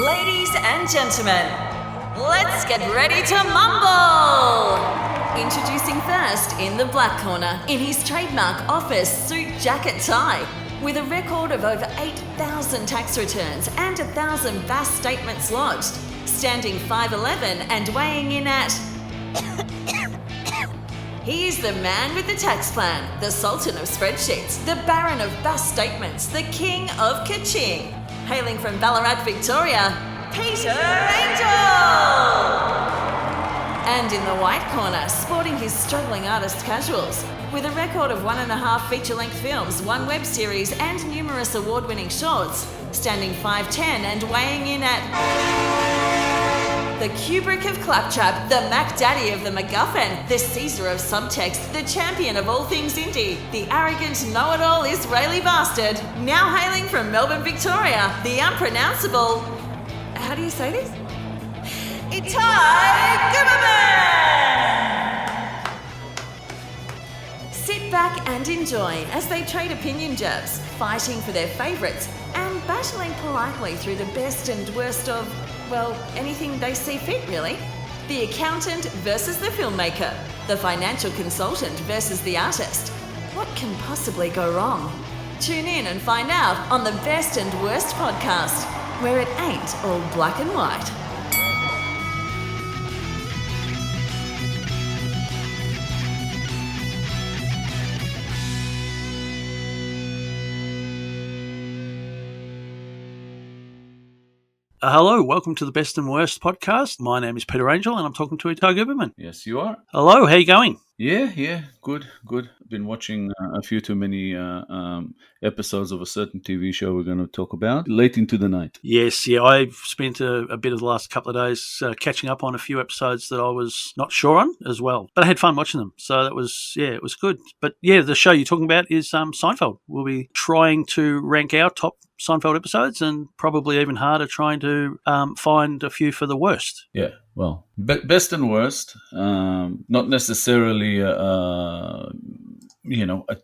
Ladies and gentlemen, let's get ready to mumble! Introducing first, in the black corner, in his trademark office suit jacket tie, with a record of over 8,000 tax returns and 1,000 vast statements lodged, standing 5'11" and weighing in at... He is the man with the tax plan, the sultan of spreadsheets, the baron of vast statements, the king of ka-ching. Hailing from Ballarat, Victoria, Peter Angel! And in the white corner, sporting his struggling artist casuals, with a record of 1.5 feature-length films, 1 web series and numerous award-winning shorts, standing 5'10" and weighing in at... The Kubrick of Claptrap, the Mac Daddy of the MacGuffin, the Caesar of subtext, the champion of all things indie, the arrogant know-it-all Israeli bastard, now hailing from Melbourne, Victoria, the unpronounceable... How do you say this? Itai Guberman! Sit back and enjoy as they trade opinion jabs, fighting for their favourites and battling politely through the best and worst of... well, anything they see fit, really. The accountant versus the filmmaker. The financial consultant versus the artist. What can possibly go wrong? Tune in and find out on the Best and Worst podcast, where it ain't all black and white. Hello, welcome to the Best and Worst podcast. My name is Peter Angel and I'm talking to Itai Guberman. Yes, you are. Hello, how you going? Yeah, good. I've been watching a few too many episodes of a certain TV show we're going to talk about late into the night. Yes, I've spent a bit of the last couple of days catching up on a few episodes that I was not sure on as well. But I had fun watching them, so that was, it was good. But yeah, the show you're talking about is Seinfeld. We'll be trying to rank our top Seinfeld episodes and probably even harder trying to find a few for the worst. Yeah, well, best and worst, not necessarily a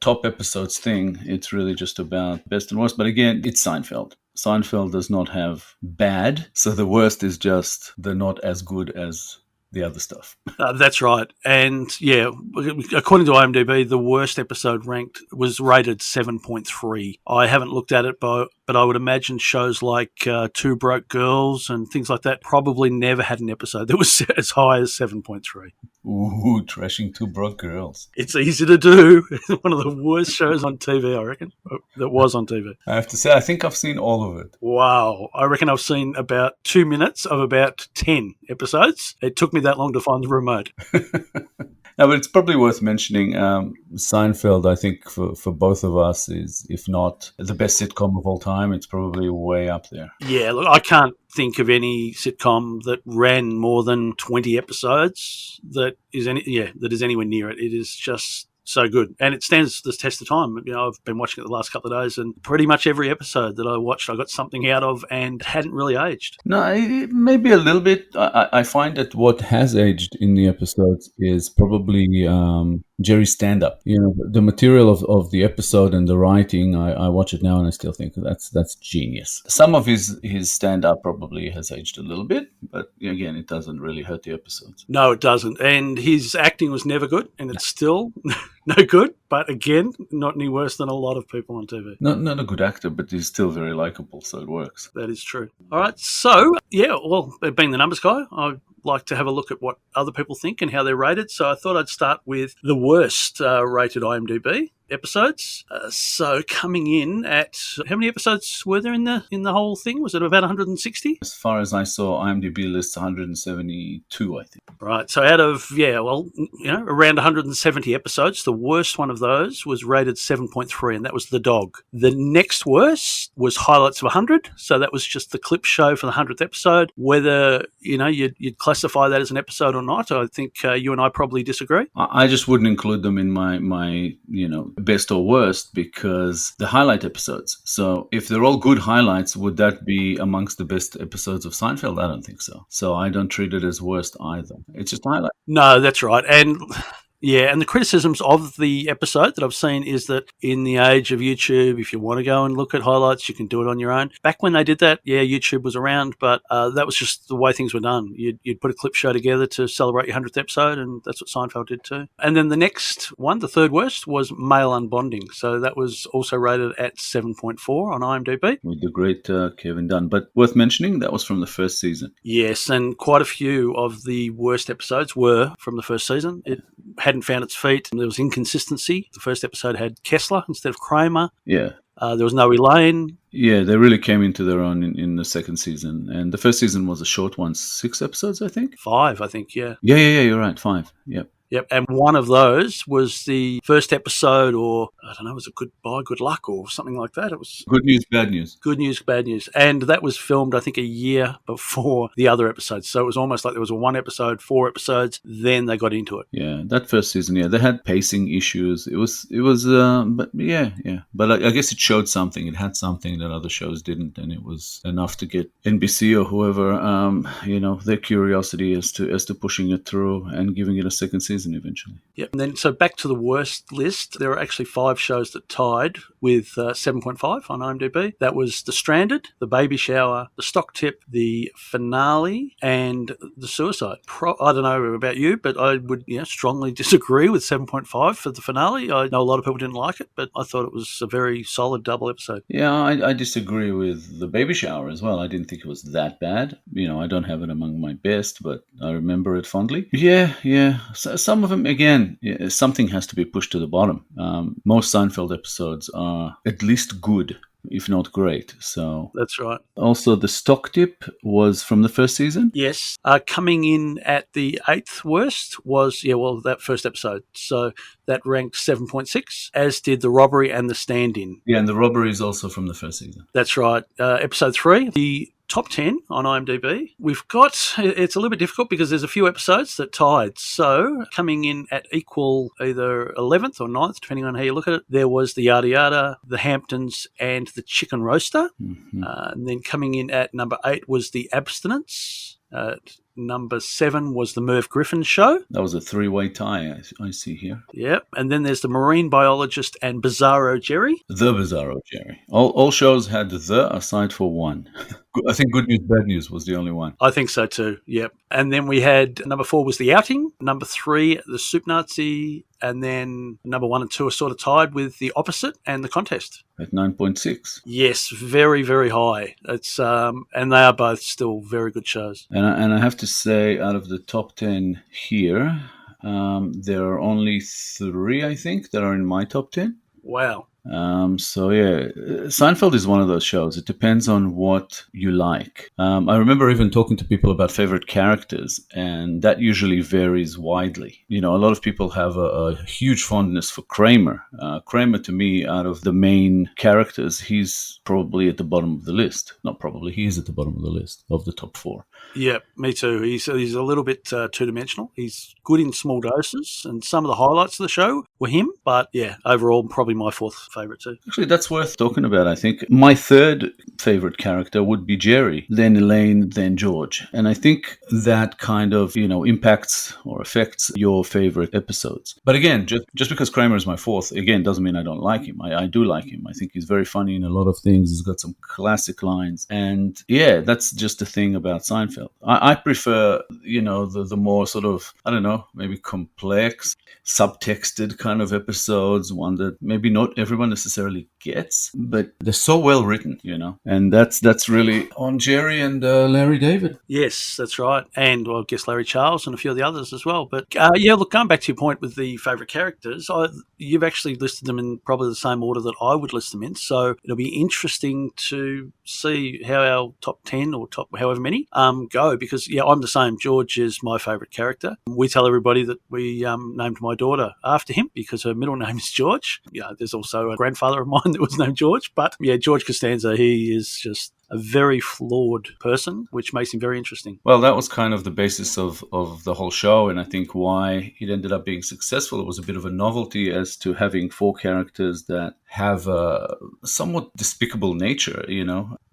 top episodes thing. It's really just about best and worst. But again, it's Seinfeld. Seinfeld does not have bad, so the worst is just they're not as good as the other stuff. That's right. And yeah, according to IMDb, the worst episode was rated 7.3. I haven't looked at it, but I would imagine shows like Two Broke Girls and things like that probably never had an episode that was as high as 7.3. Ooh, trashing Two Broke Girls. It's easy to do. It's one of the worst shows on TV, I reckon, that was on TV. I have to say, I think I've seen all of it. Wow. I reckon I've seen about 2 minutes of about 10 episodes. It took me that long to find the remote. No, but it's probably worth mentioning Seinfeld, I think, for both of us is, if not the best sitcom of all time, it's probably way up there. Yeah, look, I can't think of any sitcom that ran more than 20 episodes that is anywhere near it. It is just so good. And it stands the test of time. I've been watching it the last couple of days, and pretty much every episode that I watched, I got something out of and hadn't really aged. No, maybe a little bit. I find that what has aged in the episodes is probably Jerry's stand-up. The material of the episode and the writing, I watch it now and I still think that's genius. Some of his stand-up probably has aged a little bit, but again, it doesn't really hurt the episodes. No, it doesn't. And his acting was never good, and it's still no good, but again, not any worse than a lot of people on TV. Not a good actor, but he's still very likable, so it works. That is true. All right, so, being the numbers guy, I'd like to have a look at what other people think and how they're rated, so I thought I'd start with the worst rated IMDb episodes. So coming in at, how many episodes were there in the whole thing? Was it about 160? As far as I saw, IMDb lists 172, I think. Right. So out of, around 170 episodes, the worst one of those was rated 7.3, and that was The Dog. The next worst was Highlights of 100. So that was just the clip show for the 100th episode. Whether, you'd classify that as an episode or not, I think you and I probably disagree. I just wouldn't include them in my best or worst, because the highlight episodes. So if they're all good highlights, would that be amongst the best episodes of Seinfeld? I don't think so. So I don't treat it as worst either. It's just highlight. No, that's right. And Yeah, and the criticisms of the episode that I've seen is that in the age of YouTube, if you want to go and look at highlights, you can do it on your own. Back when they did that, yeah, YouTube was around, but that was just the way things were done. You'd put a clip show together to celebrate your 100th episode, and that's what Seinfeld did too. And then the next one, the third worst, was Male Unbonding. So that was also rated at 7.4 on IMDb. With the great Kevin Dunn. But worth mentioning, that was from the first season. Yes, and quite a few of the worst episodes were from the first season. It hadn't found its feet. There was inconsistency. The first episode had Kessler instead of Kramer. Yeah. There was no Elaine. Yeah, they really came into their own in the second season. And the first season was a short one, 6 episodes, I think? 5, I think, yeah. Yeah, you're right, 5. Yep. Yep, and one of those was the first episode, or I don't know, was it Goodbye, Good Luck, or something like that? It was Good News, Bad News. Good News, Bad News. And that was filmed, I think, a year before the other episodes. So it was almost like there was a 1 episode, 4 episodes, then they got into it. Yeah, that first season, yeah, they had pacing issues. It was, but yeah. But I guess it showed something. It had something that other shows didn't, and it was enough to get NBC or whoever, their curiosity as to pushing it through and giving it a second season eventually. Yep. And then, so back to the worst list, there are actually 5 shows that tied with 7.5 on IMDb. That was The Stranded, The Baby Shower, The Stock Tip, The Finale, and The Suicide. I don't know about you, but I would strongly disagree with 7.5 for The Finale. I know a lot of people didn't like it, but I thought it was a very solid double episode. Yeah, I disagree with The Baby Shower as well. I didn't think it was that bad. I don't have it among my best, but I remember it fondly. Yeah. So, some of them, again, something has to be pushed to the bottom. Most Seinfeld episodes are at least good, if not great. So that's right. Also, The Stock Tip was from the first season? Yes. Coming in at the 8th worst was, that first episode. So that ranked 7.6, as did The Robbery and The Stand-In. Yeah, and The Robbery is also from the first season. That's right. Episode 3, the top 10 on IMDb. We've got, it's a little bit difficult because there's a few episodes that tied. So coming in at equal either 11th or 9th, depending on how you look at it, there was The Yada Yada, The Hamptons, and The Chicken Roaster. Mm-hmm. And then coming in at number 8 was The Abstinence. Number 7 was The Merv Griffin Show. That was a 3-way tie, I see here. Yep. And then there's The Marine Biologist and Bizarro Jerry. The Bizarro Jerry. All shows had the aside for one. I think Good News, Bad News was the only one. I think so too, yep. And then we had number 4 was The Outing. Number 3, The Soup Nazi. And then number 1 and 2 are sort of tied with The Opposite and The Contest. At 9.6. Yes, very, very high. It's and they are both still very good shows. And I have to say, out of the top 10 here, there are only 3, I think, that are in my top 10. Wow. So yeah, Seinfeld is one of those shows. It depends on what you like. I remember even talking to people about favorite characters, and that usually varies widely. A lot of people have a huge fondness for Kramer. Kramer, to me, out of the main characters, he's probably at the bottom of the list. Not probably, he is at the bottom of the list of the top 4. Yeah, me too. He's a little bit two-dimensional. He's good in small doses, and some of the highlights of the show were him. But yeah, overall, probably my 4th favourite too. Actually, that's worth talking about, I think. My 3rd favourite character would be Jerry, then Elaine, then George. And I think that kind of, impacts or affects your favourite episodes. But again, just because Kramer is my 4th, again, doesn't mean I don't like him. I do like him. I think he's very funny in a lot of things. He's got some classic lines. And yeah, that's just the thing about Seinfeld. I prefer, the more sort of, I don't know, maybe complex, subtexted kind of episodes, one that maybe not everyone necessarily gets, but they're so well written, and that's really on Jerry and Larry David. Yes, that's right. And I guess Larry Charles and a few of the others as well. But look, going back to your point with the favourite characters, you've actually listed them in probably the same order that I would list them in. So it'll be interesting to see how our top 10 or top however many go, because I'm the same. George is my favourite character. We tell everybody that we named my daughter after him because her middle name is George. There's also a grandfather of mine that was named George, but George Costanza, he is just a very flawed person, which makes him very interesting. Well, that was kind of the basis of the whole show, and I think why it ended up being successful. It was a bit of a novelty as to having 4 characters that have a somewhat despicable nature,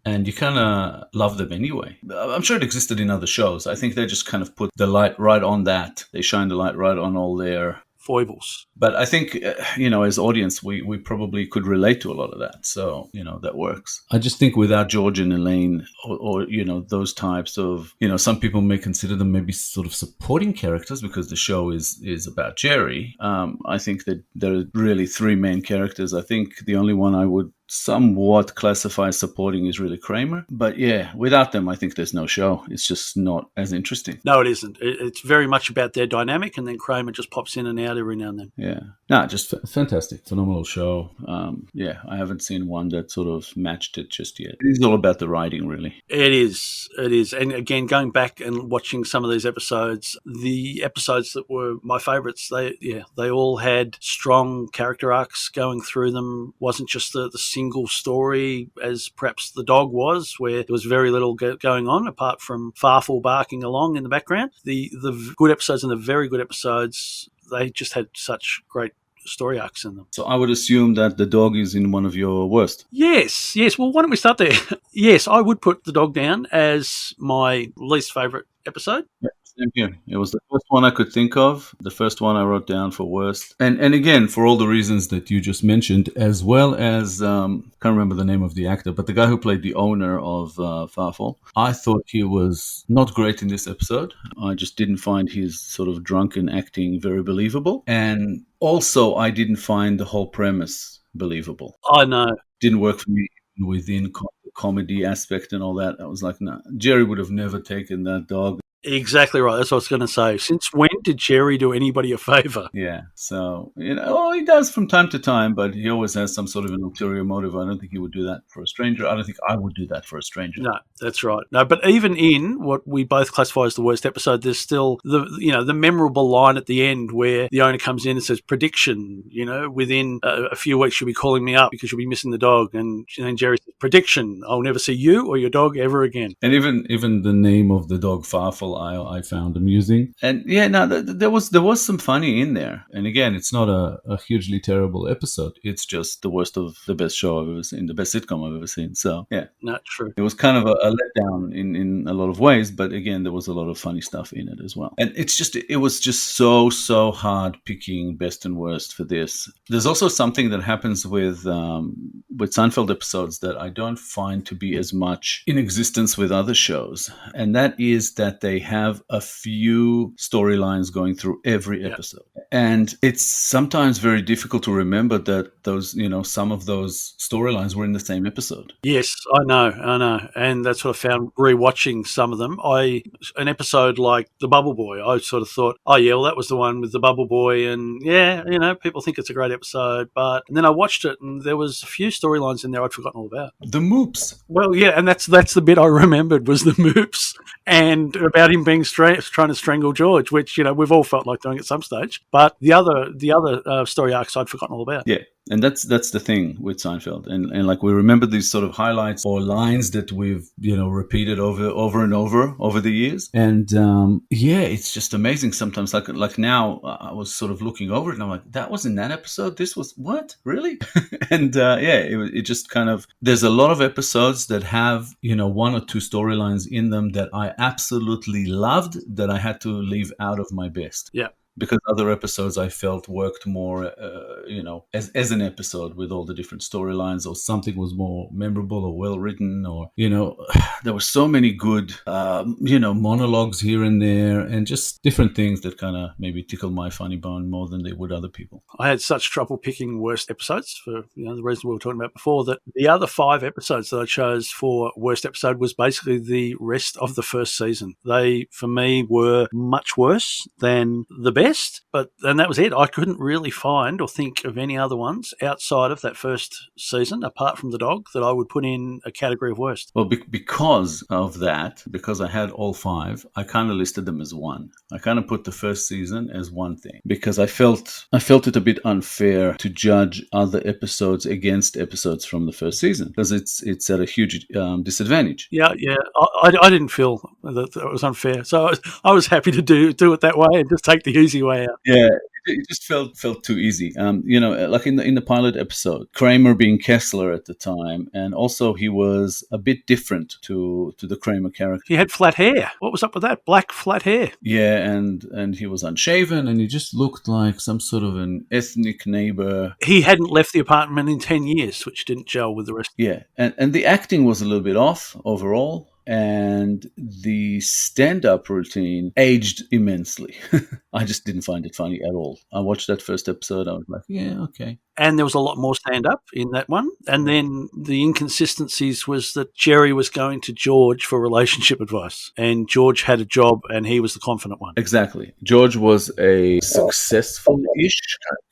and you kind of love them anyway. I'm sure it existed in other shows. I think they just kind of put the light right on that. They shine the light right on all their foibles. But I think, as audience, we probably could relate to a lot of that. So, that works. I just think without George and Elaine or those types of, some people may consider them maybe sort of supporting characters because the show is about Jerry. I think that there are really three main characters. I think the only one I would somewhat classify as supporting is really Kramer. But yeah, without them, I think there's no show. It's just not as interesting. No, it isn't. It's very much about their dynamic, and then Kramer just pops in and out every now and then. Yeah. No, just fantastic. Phenomenal show. I haven't seen one that sort of matched it just yet. It's all about the writing, really. It is. And again, going back and watching some of these episodes, the episodes that were my favourites, they all had strong character arcs going through them. Wasn't just the single story as perhaps the dog was, where there was very little going on apart from Farfel barking along in the background. The good episodes and the very good episodes, they just had such great story arcs in them. So I would assume that the dog is in one of your worst. Yes. Well, why don't we start there? Yes, I would put the dog down as my least favourite episode. Yeah. Same here. It was the first one I could think of, the first one I wrote down for worst. And again, for all the reasons that you just mentioned, as well as, can't remember the name of the actor, but the guy who played the owner of Farfel, I thought he was not great in this episode. I just didn't find his sort of drunken acting very believable. And also, I didn't find the whole premise believable. I know. Didn't work for me within the comedy aspect and all that. I was like, no, Jerry would have never taken that dog. Exactly right. That's what I was going to say. Since when did Jerry do anybody a favour? Yeah. So, he does from time to time, but he always has some sort of an ulterior motive. I don't think he would do that for a stranger. I don't think I would do that for a stranger. No, that's right. No, but even in what we both classify as the worst episode, there's still the memorable line at the end where the owner comes in and says, prediction, within a few weeks you'll be calling me up because you'll be missing the dog. And then Jerry says, prediction, I'll never see you or your dog ever again. And even the name of the dog, Farfel, I found amusing. And yeah, no, there was some funny in there. And again, it's not a hugely terrible episode. It's just the worst of the best show I've ever seen, the best sitcom I've ever seen. So yeah, not true. It was kind of a letdown in a lot of ways, but again, there was a lot of funny stuff in it as well. And it was just so hard picking best and worst for this. There's also something that happens with Seinfeld episodes that I don't find to be as much in existence with other shows, and that is that they have a few storylines going through every episode. And it's sometimes very difficult to remember that those, some of those storylines were in the same episode. Yes, I know. And that's what I found rewatching some of them. An episode like The Bubble Boy, I sort of thought, oh yeah, well that was the one with the Bubble Boy, and yeah, people think it's a great episode, and then I watched it and there was a few storylines in there I'd forgotten all about. The Moops. Well, yeah, and that's the bit I remembered was the Moops and about him being trying to strangle George, which we've all felt like doing at some stage. But the other story arcs I'd forgotten all about. Yeah. And that's the thing with Seinfeld, and like we remember these sort of highlights or lines that we've repeated over and over the years, and it's just amazing sometimes. Like now, I was sort of looking over it, and I'm like, that was in that episode. This was what, really? And it just kind of, there's a lot of episodes that have one or two storylines in them that I absolutely loved that I had to leave out of my best. Yeah. Because other episodes I felt worked more, as an episode with all the different storylines, or something was more memorable or well written, or there were so many good, monologues here and there, and just different things that kind of maybe tickle my funny bone more than they would other people. I had such trouble picking worst episodes for the reason we were talking about before, that the other 5 episodes that I chose for worst episode was basically the rest of the first season. They, for me, were much worse than the best. And that was it. I couldn't really find or think of any other ones outside of that first season, apart from the dog, that I would put in a category of worst. Well, because of that, because I had all 5, I kind of listed them as one. I kind of put the first season as one thing, because I felt it a bit unfair to judge other episodes against episodes from the first season, because it's at a huge disadvantage. Yeah. I didn't feel that it was unfair, so I was happy to do it that way and just take the easy way out. Yeah, it just felt too easy. Like in the pilot episode, Kramer being Kessler at the time, and also he was a bit different to the Kramer character. He had flat hair. What was up with that? Black flat hair. Yeah, and he was unshaven, and he just looked like some sort of an ethnic neighbor. He hadn't left the apartment in 10 years, which didn't gel with the rest. Yeah, and the acting was a little bit off overall. And the stand-up routine aged immensely. I just didn't find it funny at all. I watched that first episode. I was like, yeah, okay. And there was a lot more stand-up in that one. And then the inconsistencies was that Jerry was going to George for relationship advice. And George had a job and he was the confident one. Exactly. George was a successful-ish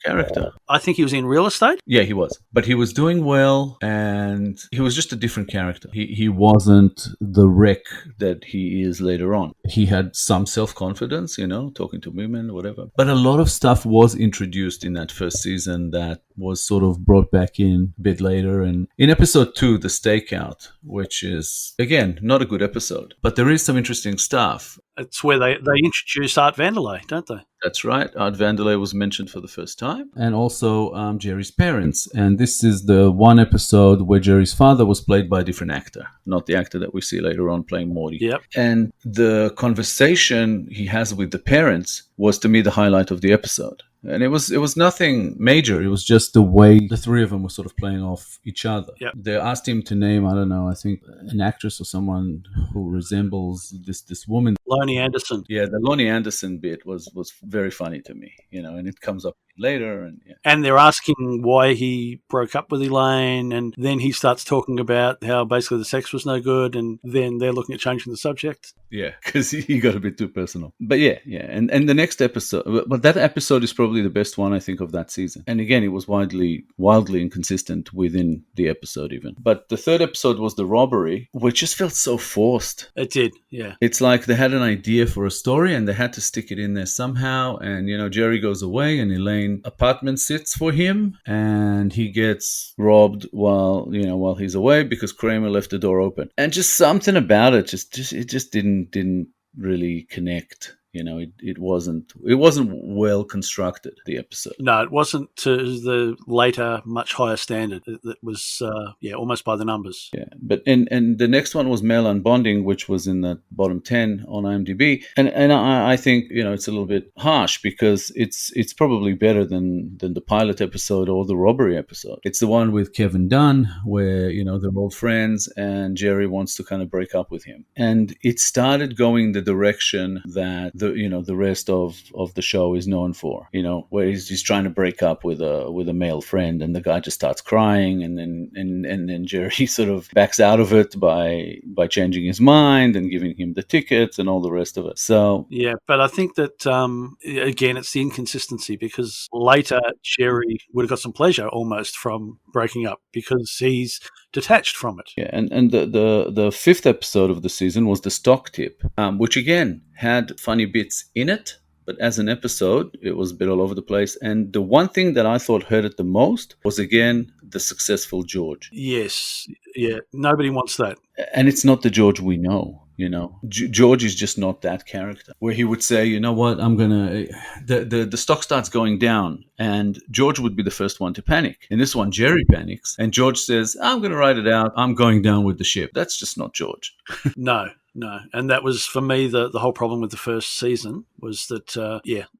character. I think he was in real estate. Yeah, he was. But he was doing well, and he was just a different character. He wasn't the wreck that he is later on. He had some self-confidence, talking to women, whatever. But a lot of stuff was introduced in that first season that was sort of brought back in a bit later. And in episode 2, The Stakeout, which is, again, not a good episode, but there is some interesting stuff. It's where they introduce Art Vandelay, don't they? That's right. Art Vandelay was mentioned for the first time. And also Jerry's parents. And this is the one episode where Jerry's father was played by a different actor, not the actor that we see later on playing Morty. Yep. And the conversation he has with the parents was, to me, the highlight of the episode. And it was nothing major. It was just the way the three of them were sort of playing off each other. Yep. They asked him to name, I don't know, I think an actress or someone who resembles this woman. Lonnie Anderson. Yeah, the Lonnie Anderson bit was very funny to me, and it comes up later. And they're asking why he broke up with Elaine, and then he starts talking about how basically the sex was no good, and then they're looking at changing the subject. Yeah, because he got a bit too personal. But yeah. And the next episode, but that episode is probably the best one, I think, of that season. And again, it was wildly inconsistent within the episode even. But the third episode was the robbery, which just felt so forced. It did, yeah. It's like they had an idea for a story and they had to stick it in there somehow. And, Jerry goes away and Elaine apartment sits for him and he gets robbed while he's away because Kramer left the door open. And just something about it just didn't really connect. It wasn't well constructed, the episode. No, it wasn't to the later, much higher standard. It was, almost by the numbers. Yeah, but and the next one was Male Unbonding, which was in the bottom 10 on IMDb. And I think, it's a little bit harsh because it's probably better than the pilot episode or the robbery episode. It's the one with Kevin Dunn where, they're old friends and Jerry wants to kind of break up with him. And it started going the direction that the rest of the show is known for, where he's trying to break up with a male friend and the guy just starts crying and then Jerry sort of backs out of it by changing his mind and giving him the tickets and all the rest of it. So yeah, but I think that again it's the inconsistency because later Jerry would have got some pleasure almost from breaking up because he's detached from it. Yeah, and the fifth episode of the season was the stock tip, which again had funny bits in it, but as an episode, it was a bit all over the place. And the one thing that I thought hurt it the most was, again, the successful George. Yes, yeah, nobody wants that. And it's not the George we know. George is just not that character where he would say, you know what, I'm gonna the stock starts going down and George would be the first one to panic. In this one, Jerry panics and George says, I'm gonna ride it out, I'm going down with the ship. That's just not George. No, and that was for me the whole problem with the first season was that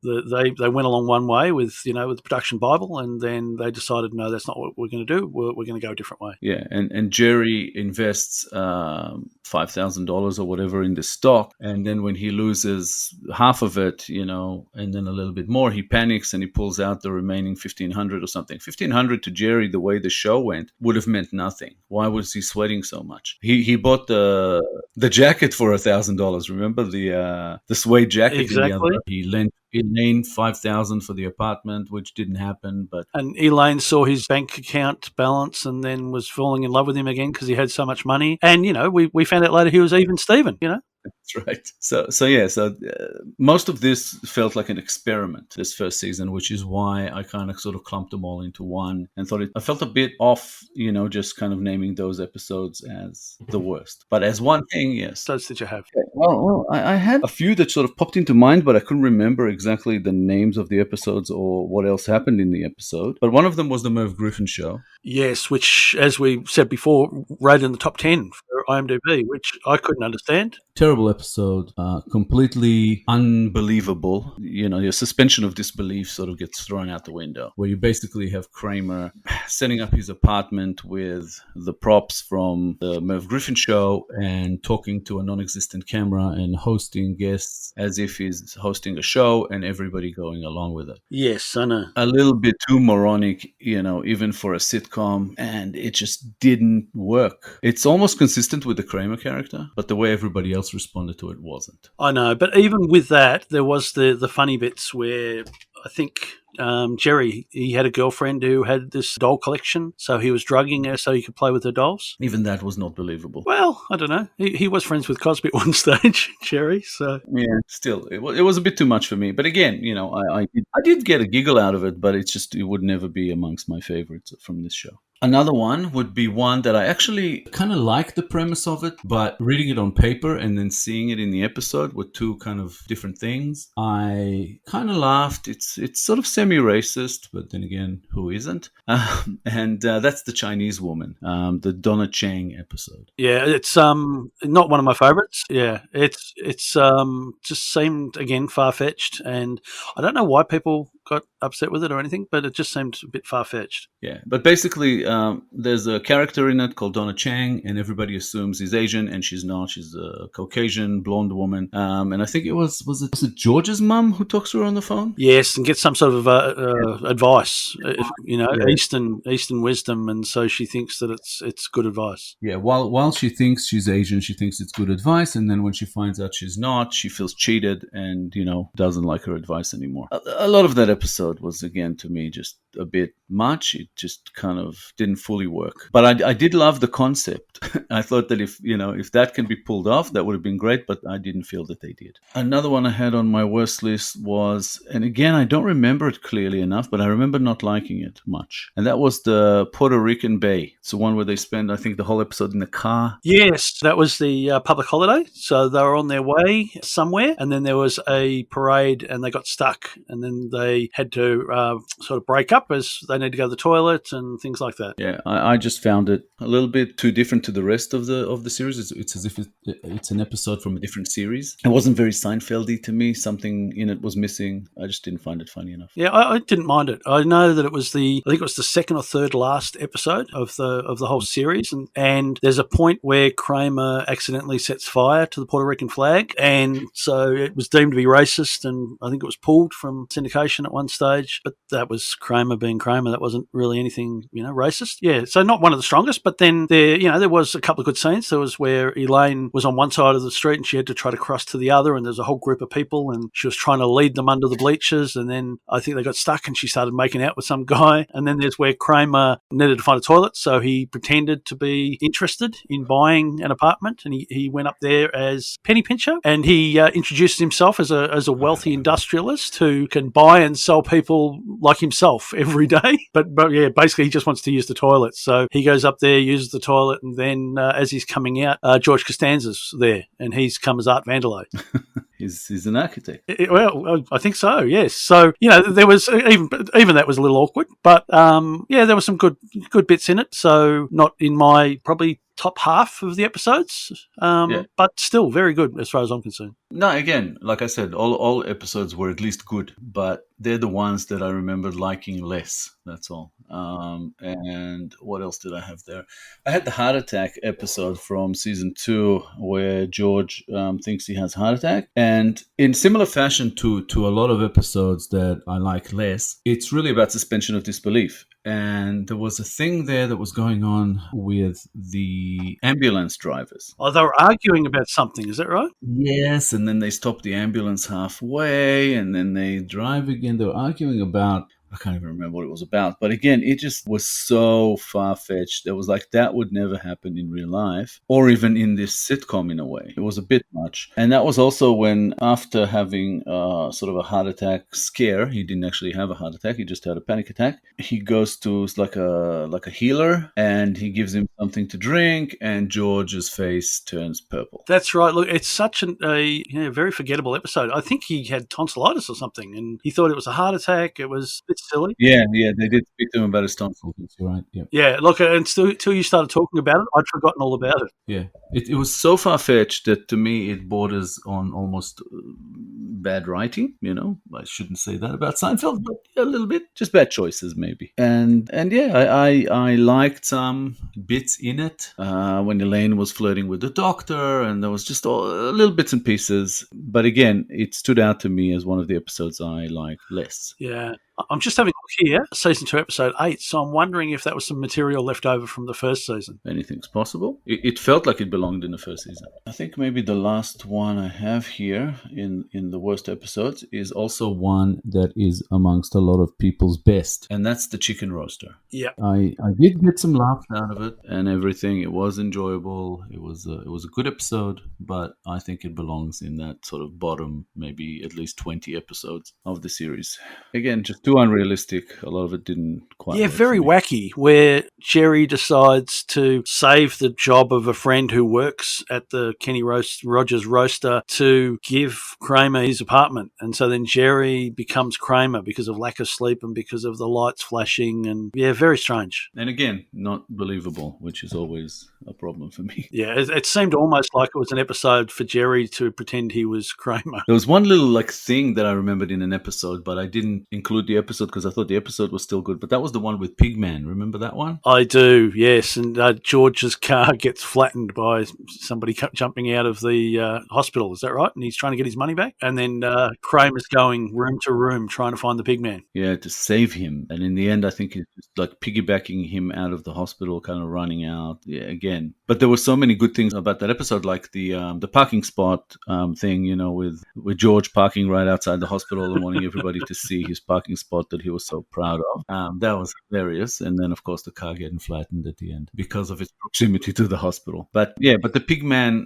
they went along one way with the production Bible, and then they decided no, that's not what we're going to do. We're going to go a different way. Yeah, and Jerry invests $5,000 or whatever in the stock, and then when he loses half of it, and then a little bit more, he panics and he pulls out the remaining $1,500 or something. $1,500 to Jerry, the way the show went, would have meant nothing. Why was he sweating so much? He bought the jacket for $1,000. Remember the suede jacket? Exactly. He lent Elaine $5,000 for the apartment, which didn't happen. And Elaine saw his bank account balance and then was falling in love with him again because he had so much money. And we found out later he was even Steven. That's right. So most of this felt like an experiment this first season, which is why I kind of sort of clumped them all into one and thought I felt a bit off, just kind of naming those episodes as the worst. But as one thing, yes. Those that you have. Okay, well, I had a few that sort of popped into mind, but I couldn't remember exactly the names of the episodes or what else happened in the episode. But one of them was the Merv Griffin show. Yes, which, as we said before, rated in the top 10 for IMDb, which I couldn't understand. Terrible episode, completely unbelievable. Your suspension of disbelief sort of gets thrown out the window, where you basically have Kramer setting up his apartment with the props from the Merv Griffin show and talking to a non-existent camera and hosting guests as if he's hosting a show and everybody going along with it. Yes, I know. A little bit too moronic, even for a sitcom, and it just didn't work. It's almost consistent with the Kramer character, but the way everybody else responded to it wasn't. I know, but even with that, there was the funny bits where I think Jerry, he had a girlfriend who had this doll collection, so he was drugging her so he could play with her dolls. Even that was not believable. Well, I don't know. He was friends with Cosby at one stage, Jerry. So yeah, still, it was a bit too much for me. But again, I did get a giggle out of it, but it would never be amongst my favorites from this show. Another one would be one that I actually kind of like the premise of it, but reading it on paper and then seeing it in the episode with two kind of different things, I kind of laughed. It's sort of semi-racist, but then again, who isn't? And that's the Chinese woman, the Donna Chang episode. Yeah, it's not one of my favorites. Yeah, it's just seemed again far-fetched, and I don't know why people got upset with it or anything, but it just seemed a bit far-fetched. Yeah, but basically there's a character in it called Donna Chang, and everybody assumes he's Asian, and she's not. She's a Caucasian blonde woman, and I think was it George's mum who talks to her on the phone? Yes, and gets some sort of advice, Eastern wisdom, and so she thinks that it's good advice. Yeah, while she thinks she's Asian, she thinks it's good advice, and then when she finds out she's not, she feels cheated and doesn't like her advice anymore. A lot of that episode was, again, to me, just a bit much. It just kind of didn't fully work. But I did love the concept. I thought that if that can be pulled off, that would have been great, but I didn't feel that they did. Another one I had on my worst list was, and again, I don't remember it clearly enough, but I remember not liking it much. And that was the Puerto Rican Bay. It's the one where they spend, I think, the whole episode in the car. Yes, that was the public holiday. So they were on their way somewhere, and then there was a parade, and they got stuck, and then they had to sort of break up as they need to go to the toilet and things like that. Yeah, I just found it a little bit too different to the rest of the series. It's as if it's an episode from a different series. It wasn't very Seinfeldy to me. Something in it was missing. I just didn't find it funny enough. Yeah, I didn't mind it. I know that I think it was the second or third last episode of the whole series, and there's a point where Kramer accidentally sets fire to the Puerto Rican flag, and so it was deemed to be racist, and I think it was pulled from syndication at one stage. But that was Kramer being Kramer. That wasn't really anything, racist. Yeah, so not one of the strongest, but then there was a couple of good scenes. There was where Elaine was on one side of the street and she had to try to cross to the other, and there's a whole group of people, and she was trying to lead them under the bleachers, and then I think they got stuck and she started making out with some guy. And then there's where Kramer needed to find a toilet, so he pretended to be interested in buying an apartment, and he went up there as penny pincher, and he introduced himself as a wealthy industrialist who can buy and sell people like himself every day. But yeah, basically he just wants to use the toilet. So he goes up there, uses the toilet, and then as he's coming out, George Costanza's there, and he's come as Art Vanderlei. He's an architect. Well, I think so, yes. So, there was, even that was a little awkward, but there were some good bits in it. So not in my probably top half of the episodes, but still very good as far as I'm concerned. No, again, like I said, all episodes were at least good, but they're the ones that I remember liking less. That's all. And what else did I have there? I had the heart attack episode from season 2 where George thinks he has a heart attack. And in similar fashion to a lot of episodes that I like less, it's really about suspension of disbelief. And there was a thing there that was going on with the ambulance drivers. Oh, they were arguing about something, is that right? Yes, and then they stopped the ambulance halfway, and then they drive again. They were arguing about, I can't even remember what it was about. But again, it just was so far-fetched. It was like that would never happen in real life or even in this sitcom in a way. It was a bit much. And that was also when, after having sort of a heart attack scare, he didn't actually have a heart attack, he just had a panic attack. He goes to like a healer and he gives him something to drink and George's face turns purple. That's right. Look, it's such a very forgettable episode. I think he had tonsillitis or something and he thought it was a heart attack. It was a bit silly. Yeah, they did speak to him about his tonsils. You're right. Yeah. Yeah, look, until you started talking about it, I'd forgotten all about it. Yeah, it was so far-fetched that to me it borders on almost bad writing. I shouldn't say that about Seinfeld, but a little bit, just bad choices maybe. And yeah, I liked some bits in it when Elaine was flirting with the doctor, and there was just little bits and pieces. But again, it stood out to me as one of the episodes I liked less. Yeah. I'm just having a look here, season 2, episode 8. So I'm wondering if that was some material left over from the first season. Anything's possible. It felt like it belonged in the first season. I think maybe the last one I have here in the worst episodes is also one that is amongst a lot of people's best, and that's the chicken roaster. Yeah, I did get some laughs out of it and everything. It was enjoyable. It was a good episode, but I think it belongs in that sort of bottom, maybe at least 20 episodes of the series. Again, just too unrealistic. A lot of it didn't quite. Yeah, very wacky, where Jerry decides to save the job of a friend who works at the Kenny Rogers roaster to give Kramer his apartment. And so then Jerry becomes Kramer because of lack of sleep and because of the lights flashing. And yeah, very strange. And again, not believable, which is always a problem for me. Yeah, it seemed almost like it was an episode for Jerry to pretend he was Kramer. There was one little thing that I remembered in an episode, but I didn't include the episode because I thought the episode was still good. But that was the one with Pigman. Remember that one? I do, yes. And George's car gets flattened by somebody jumping out of the hospital. Is that right? And he's trying to get his money back. And then Kramer's going room to room trying to find the Pigman. Yeah, to save him. And in the end, I think it's just piggybacking him out of the hospital, kind of running out. Yeah, again. But there were so many good things about that episode, like the parking spot thing, with George parking right outside the hospital and wanting everybody to see his parking spot that he was so proud of. That was hilarious. And then, of course, the car getting flattened at the end because of its proximity to the hospital. But yeah, but the Pigman,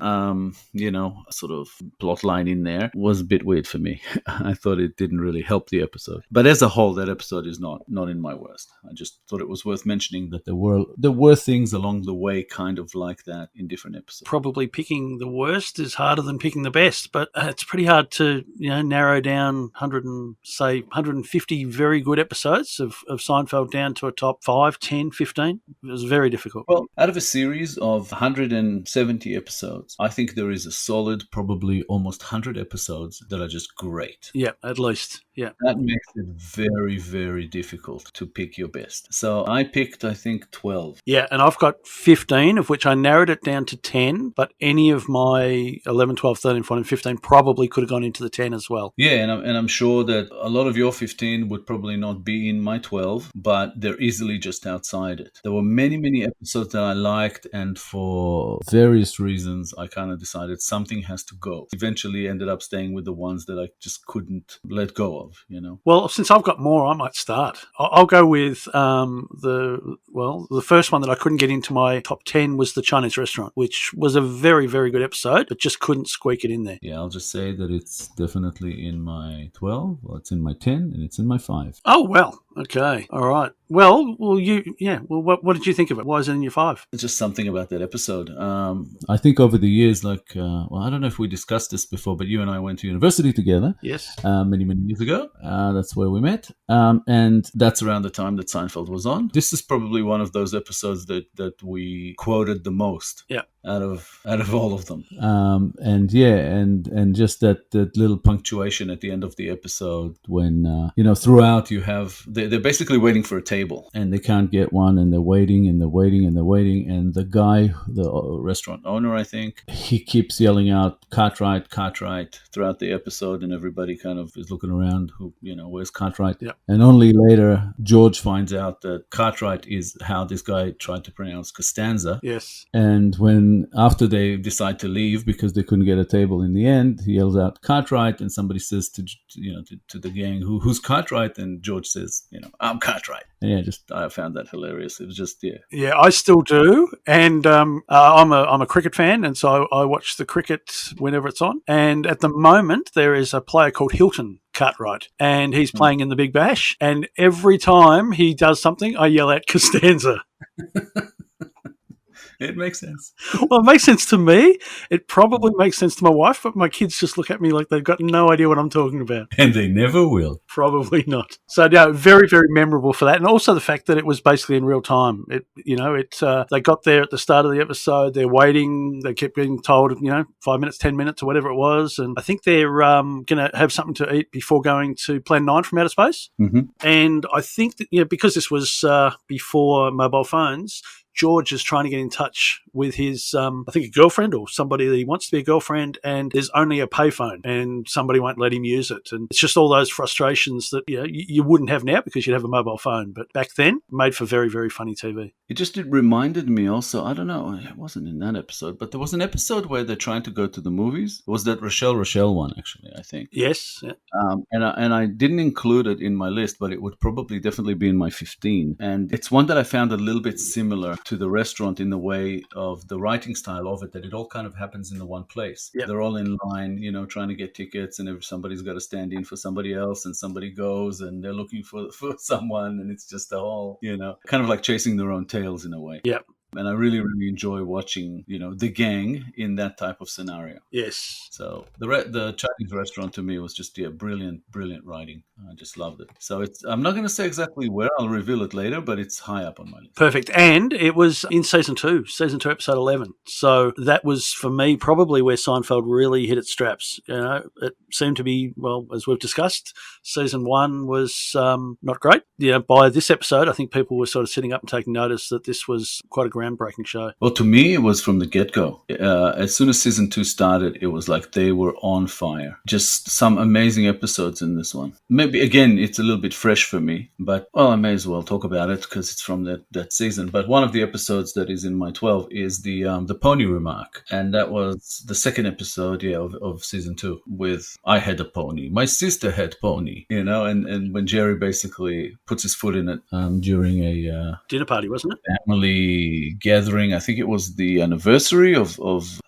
sort of plot line in there was a bit weird for me. I thought it didn't really help the episode. But as a whole, that episode is not in my worst. I just thought it was worth mentioning that there were things along the way kind of like that in different episodes. Probably picking the worst is harder than picking the best, but it's pretty hard to narrow down 150 very good episodes of Seinfeld down to a top 5, 10, 15. It was very difficult. Well, out of a series of 170 episodes, I think there is a solid, probably almost 100 episodes that are just great. Yeah, at least. Yeah. That makes it very, very difficult to pick your best. So I picked, I think, 12. Yeah, and I've got 15, of which I narrowed it down to 10, but any of my 11, 12, 13, 14, 15 probably could have gone into the 10 as well. Yeah, and I'm sure that a lot of your 15 would probably not be in my 12, but they're easily just outside it. There were many, many episodes that I liked, and for various reasons, I kind of decided something has to go. Eventually ended up staying with the ones that I just couldn't let go of, Well, since I've got more, I might start. I'll go with the first one that I couldn't get into my top 10 was the Chinese restaurant, which was a very, very good episode, but just couldn't squeak it in there. Yeah, I'll just say that it's definitely in my 12, well, it's in my 10, and it's in my 5. Oh, well, okay. All right. Well, what did you think of it? Why is it in your 5? It's just something about that episode. I think over the years, I don't know if we discussed this before, but you and I went to university together. Yes. Many, many years ago. That's where we met. And that's around the time that Seinfeld was on. This is probably one of those episodes that we quoted the most. Yeah. Out of all of them. And just that little punctuation at the end of the episode when, throughout you have, they're basically waiting for a table and they can't get one and they're waiting and they're waiting and they're waiting. And the guy, the restaurant owner, I think, he keeps yelling out, Cartwright, Cartwright throughout the episode, and everybody kind of is looking around, where's Cartwright? Yeah. And only later, George finds out that Cartwright is how this guy tried to pronounce Costanza. Yes. And after they decide to leave because they couldn't get a table in the end, he yells out Cartwright, and somebody says to the gang, who's Cartwright? And George says I'm Cartwright. And yeah, I found that hilarious. It was just, yeah. Yeah, I still do, and I'm a cricket fan, and so I watch the cricket whenever it's on. And at the moment, there is a player called Hilton Cartwright, and he's playing in the Big Bash. And every time he does something, I yell out Costanza. It makes sense. Well, it makes sense to me. It probably makes sense to my wife, but my kids just look at me like they've got no idea what I'm talking about. And they never will. Probably not. So, no, very, very memorable for that. And also the fact that it was basically in real time. They got there at the start of the episode. They're waiting. They kept getting told, 5 minutes, 10 minutes or whatever it was. And I think they're going to have something to eat before going to Plan 9 from outer space. Mm-hmm. And I think that, because this was before mobile phones, George is trying to get in touch with his, I think, a girlfriend or somebody that he wants to be a girlfriend, and there's only a payphone, and somebody won't let him use it. And it's just all those frustrations that you wouldn't have now because you'd have a mobile phone. But back then, made for very, very funny TV. It reminded me also, I don't know, it wasn't in that episode, but there was an episode where they're trying to go to the movies. It was that Rochelle one, actually, I think. Yes. Yeah. And I didn't include it in my list, but it would definitely be in my 15. And it's one that I found a little bit similar to the restaurant in the way of the writing style of it, that it all kind of happens in the one place. Yep. They're all in line, trying to get tickets, and somebody's got to stand in for somebody else, and somebody goes and they're looking for someone, and it's just a whole, kind of like chasing their own tails in a way. Yep. And I really, really enjoy watching, the gang in that type of scenario. Yes. So the Chinese restaurant to me was just brilliant writing. I just loved it. So I'm not going to say exactly where. I'll reveal it later, but it's high up on my list. Perfect. And it was in season 2, episode 11. So that was, for me, probably where Seinfeld really hit its straps. It seemed to be, well, as we've discussed, season 1 was not great. By this episode, I think people were sort of sitting up and taking notice that this was quite a groundbreaking show. Well, to me, it was from the get-go. As soon as season 2 started, it was like they were on fire. Just some amazing episodes in this one. Maybe, again, it's a little bit fresh for me, but, well, I may as well talk about it because it's from that season. But one of the episodes that is in my 12 is the pony remark. And that was the second episode, of season 2 with I had a pony. My sister had pony, and when Jerry basically puts his foot in it during a dinner party, wasn't it? Family gathering. I think it was the anniversary of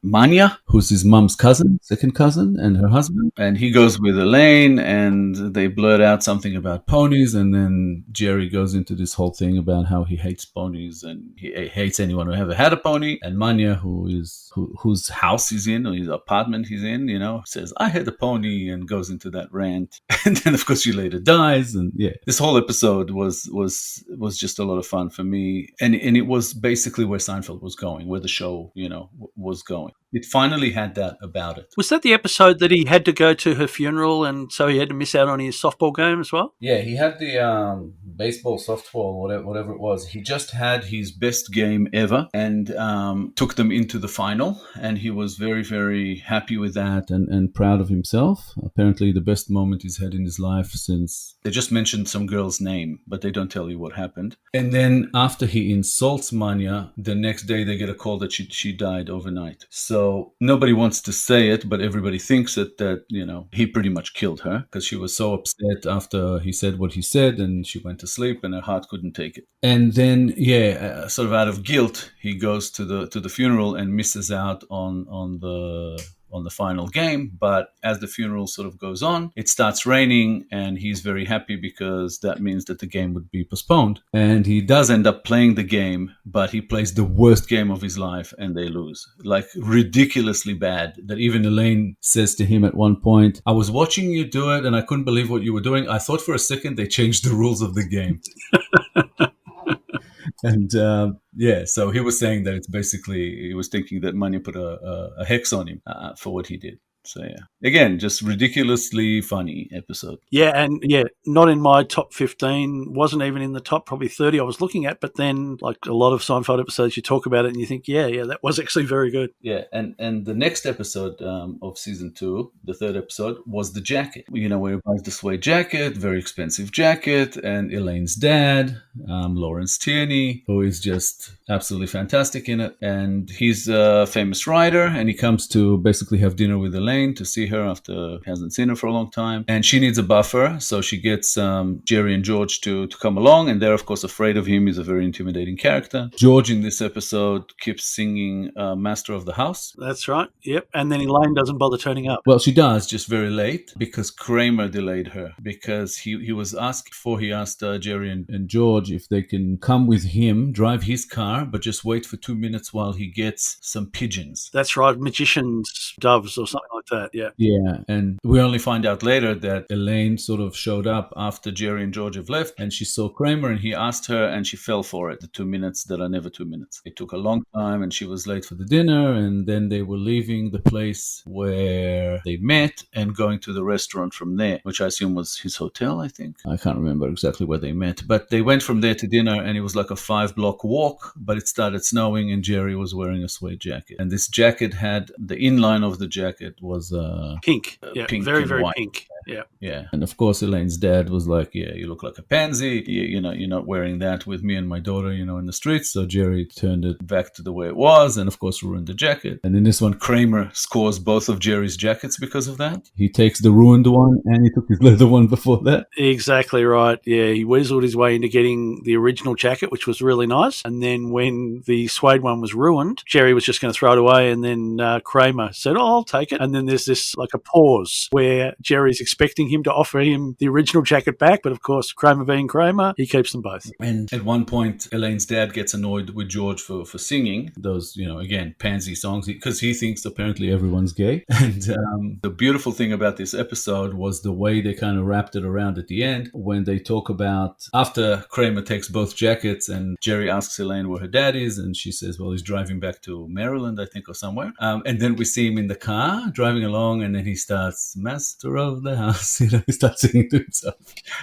Manya, who's his mum's second cousin, and her husband. And he goes with Elaine, and they blurt out something about ponies, and then Jerry goes into this whole thing about how he hates ponies, and he hates anyone who ever had a pony. And Manya, whose house he's in, or his apartment he's in, says, I had a pony, and goes into that rant. And then, of course, she later dies. And yeah, this whole episode was just a lot of fun for me. And it was basically where Seinfeld was going, where the show, was going. It finally had that about it. Was that the episode that he had to go to her funeral, and so he had to miss out on his softball game as well? Yeah, he had the baseball, softball, whatever it was. He just had his best game ever and took them into the final. And he was very, very happy with that and proud of himself. Apparently the best moment he's had in his life since they just mentioned some girl's name, but they don't tell you what happened. And then after he insults Manya, the next day they get a call that she died overnight. So nobody wants to say it, but everybody thinks that he pretty much killed her because she was so upset after he said what he said, and she went to sleep and her heart couldn't take it. And then, sort of out of guilt, he goes to the funeral and misses out on the final game. But as the funeral sort of goes on, it starts raining, and he's very happy because that means that the game would be postponed. And he does end up playing the game, but he plays the worst game of his life and they lose. Like ridiculously bad, that even Elaine says to him at one point, I was watching you do it and I couldn't believe what you were doing. I thought for a second they changed the rules of the game. And so he was saying that it's basically, he was thinking that Manya put a hex on him for what he did. So yeah, again, just ridiculously funny episode. Yeah, and not in my top 15, wasn't even in the top probably 30 I was looking at, but then like a lot of Seinfeld episodes, you talk about it and you think, yeah, that was actually very good. Yeah, and the next episode of season 2, the third episode, was the jacket. Where he buys the suede jacket, very expensive jacket, and Elaine's dad, Lawrence Tierney, who is just absolutely fantastic in it. And he's a famous writer, and he comes to basically have dinner with Elaine. Elaine to see her after he hasn't seen her for a long time. And she needs a buffer, so she gets Jerry and George to come along, and they're, of course, afraid of him. He's a very intimidating character. George, in this episode, keeps singing Master of the House. That's right. Yep. And then Elaine doesn't bother turning up. Well, she does, just very late, because Kramer delayed her. Because he was asked before he asked Jerry and George if they can come with him, drive his car, but just wait for 2 minutes while he gets some pigeons. That's right. Magician's doves or something like that. Yeah. Yeah, and we only find out later that Elaine sort of showed up after Jerry and George have left, and she saw Kramer, and he asked her, and she fell for it. The 2 minutes that are never 2 minutes. It took a long time, and she was late for the dinner, and then they were leaving the place where they met and going to the restaurant from there, which I assume was his hotel, I think. I can't remember exactly where they met, but they went from there to dinner, and it was like a 5-block walk, but it started snowing, and Jerry was wearing a suede jacket. And this jacket had, the inline of the jacket was pink. Yeah, pink, very, and very white. pink. Yeah. Yeah. And of course, Elaine's dad was like, yeah, you look like a pansy. You're not wearing that with me and my daughter, in the streets. So Jerry turned it back to the way it was and, of course, ruined the jacket. And in this one, Kramer scores both of Jerry's jackets because of that. He takes the ruined one and he took his leather one before that. Exactly right. Yeah, he weaseled his way into getting the original jacket, which was really nice. And then when the suede one was ruined, Jerry was just going to throw it away. And then Kramer said, oh, I'll take it. And then there's this like a pause where Jerry's expecting him to offer him the original jacket back. But of course, Kramer being Kramer, he keeps them both. And at one point, Elaine's dad gets annoyed with George for singing those, again, pansy songs because he thinks apparently everyone's gay. And the beautiful thing about this episode was the way they kind of wrapped it around at the end when they talk about after Kramer takes both jackets and Jerry asks Elaine where her dad is. And she says, well, he's driving back to Maryland, I think, or somewhere. And then we see him in the car driving along and then he starts, Master of the House. He starts singing to himself.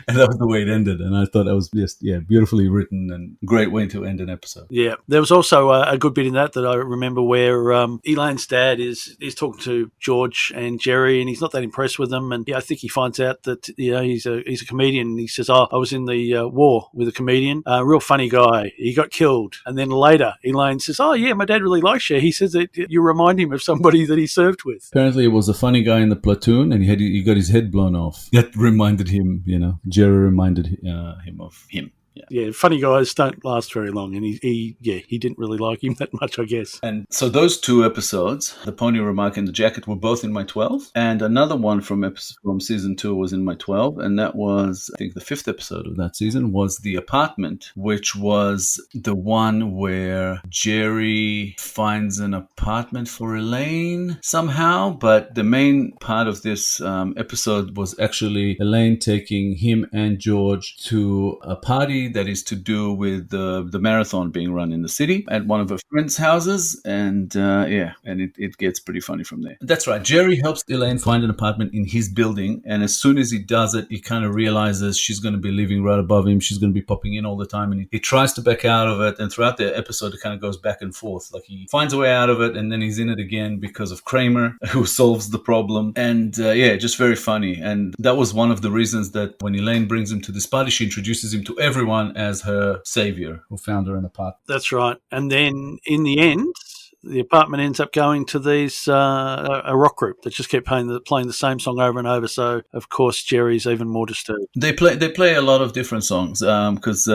And that was the way it ended. And I thought that was just, beautifully written and great way to end an episode. Yeah. There was also a good bit in that I remember where Elaine's dad is talking to George and Jerry and he's not that impressed with them. And I think he finds out that, he's a comedian. And he says, oh, I was in the war with a comedian, a real funny guy. He got killed. And then later, Elaine says, oh, yeah, my dad really likes you. He says that you remind him of somebody that he served with. Apparently it was a funny guy in the platoon and he got his head blown off. That reminded him, Jerry reminded him of him. Yeah, funny guys don't last very long, and he didn't really like him that much, I guess. And so those two episodes, the pony remark and the jacket, were both in my 12, and another one from season 2 was in my 12, and that was, I think, the 5th episode of that season was The Apartment, which was the one where Jerry finds an apartment for Elaine somehow, but the main part of this episode was actually Elaine taking him and George to a party that is to do with the marathon being run in the city at one of her friends' houses. And it gets pretty funny from there. That's right. Jerry helps Elaine find an apartment in his building. And as soon as he does it, he kind of realizes she's going to be living right above him. She's going to be popping in all the time. And he tries to back out of it. And throughout the episode, it kind of goes back and forth. Like he finds a way out of it and then he's in it again because of Kramer, who solves the problem. And just very funny. And that was one of the reasons that when Elaine brings him to this party, she introduces him to everyone as her savior who found her an apartment. That's right. And then in the end, the apartment ends up going to these a rock group that just kept playing the same song over and over. So of course Jerry's even more disturbed. They play a lot of different songs because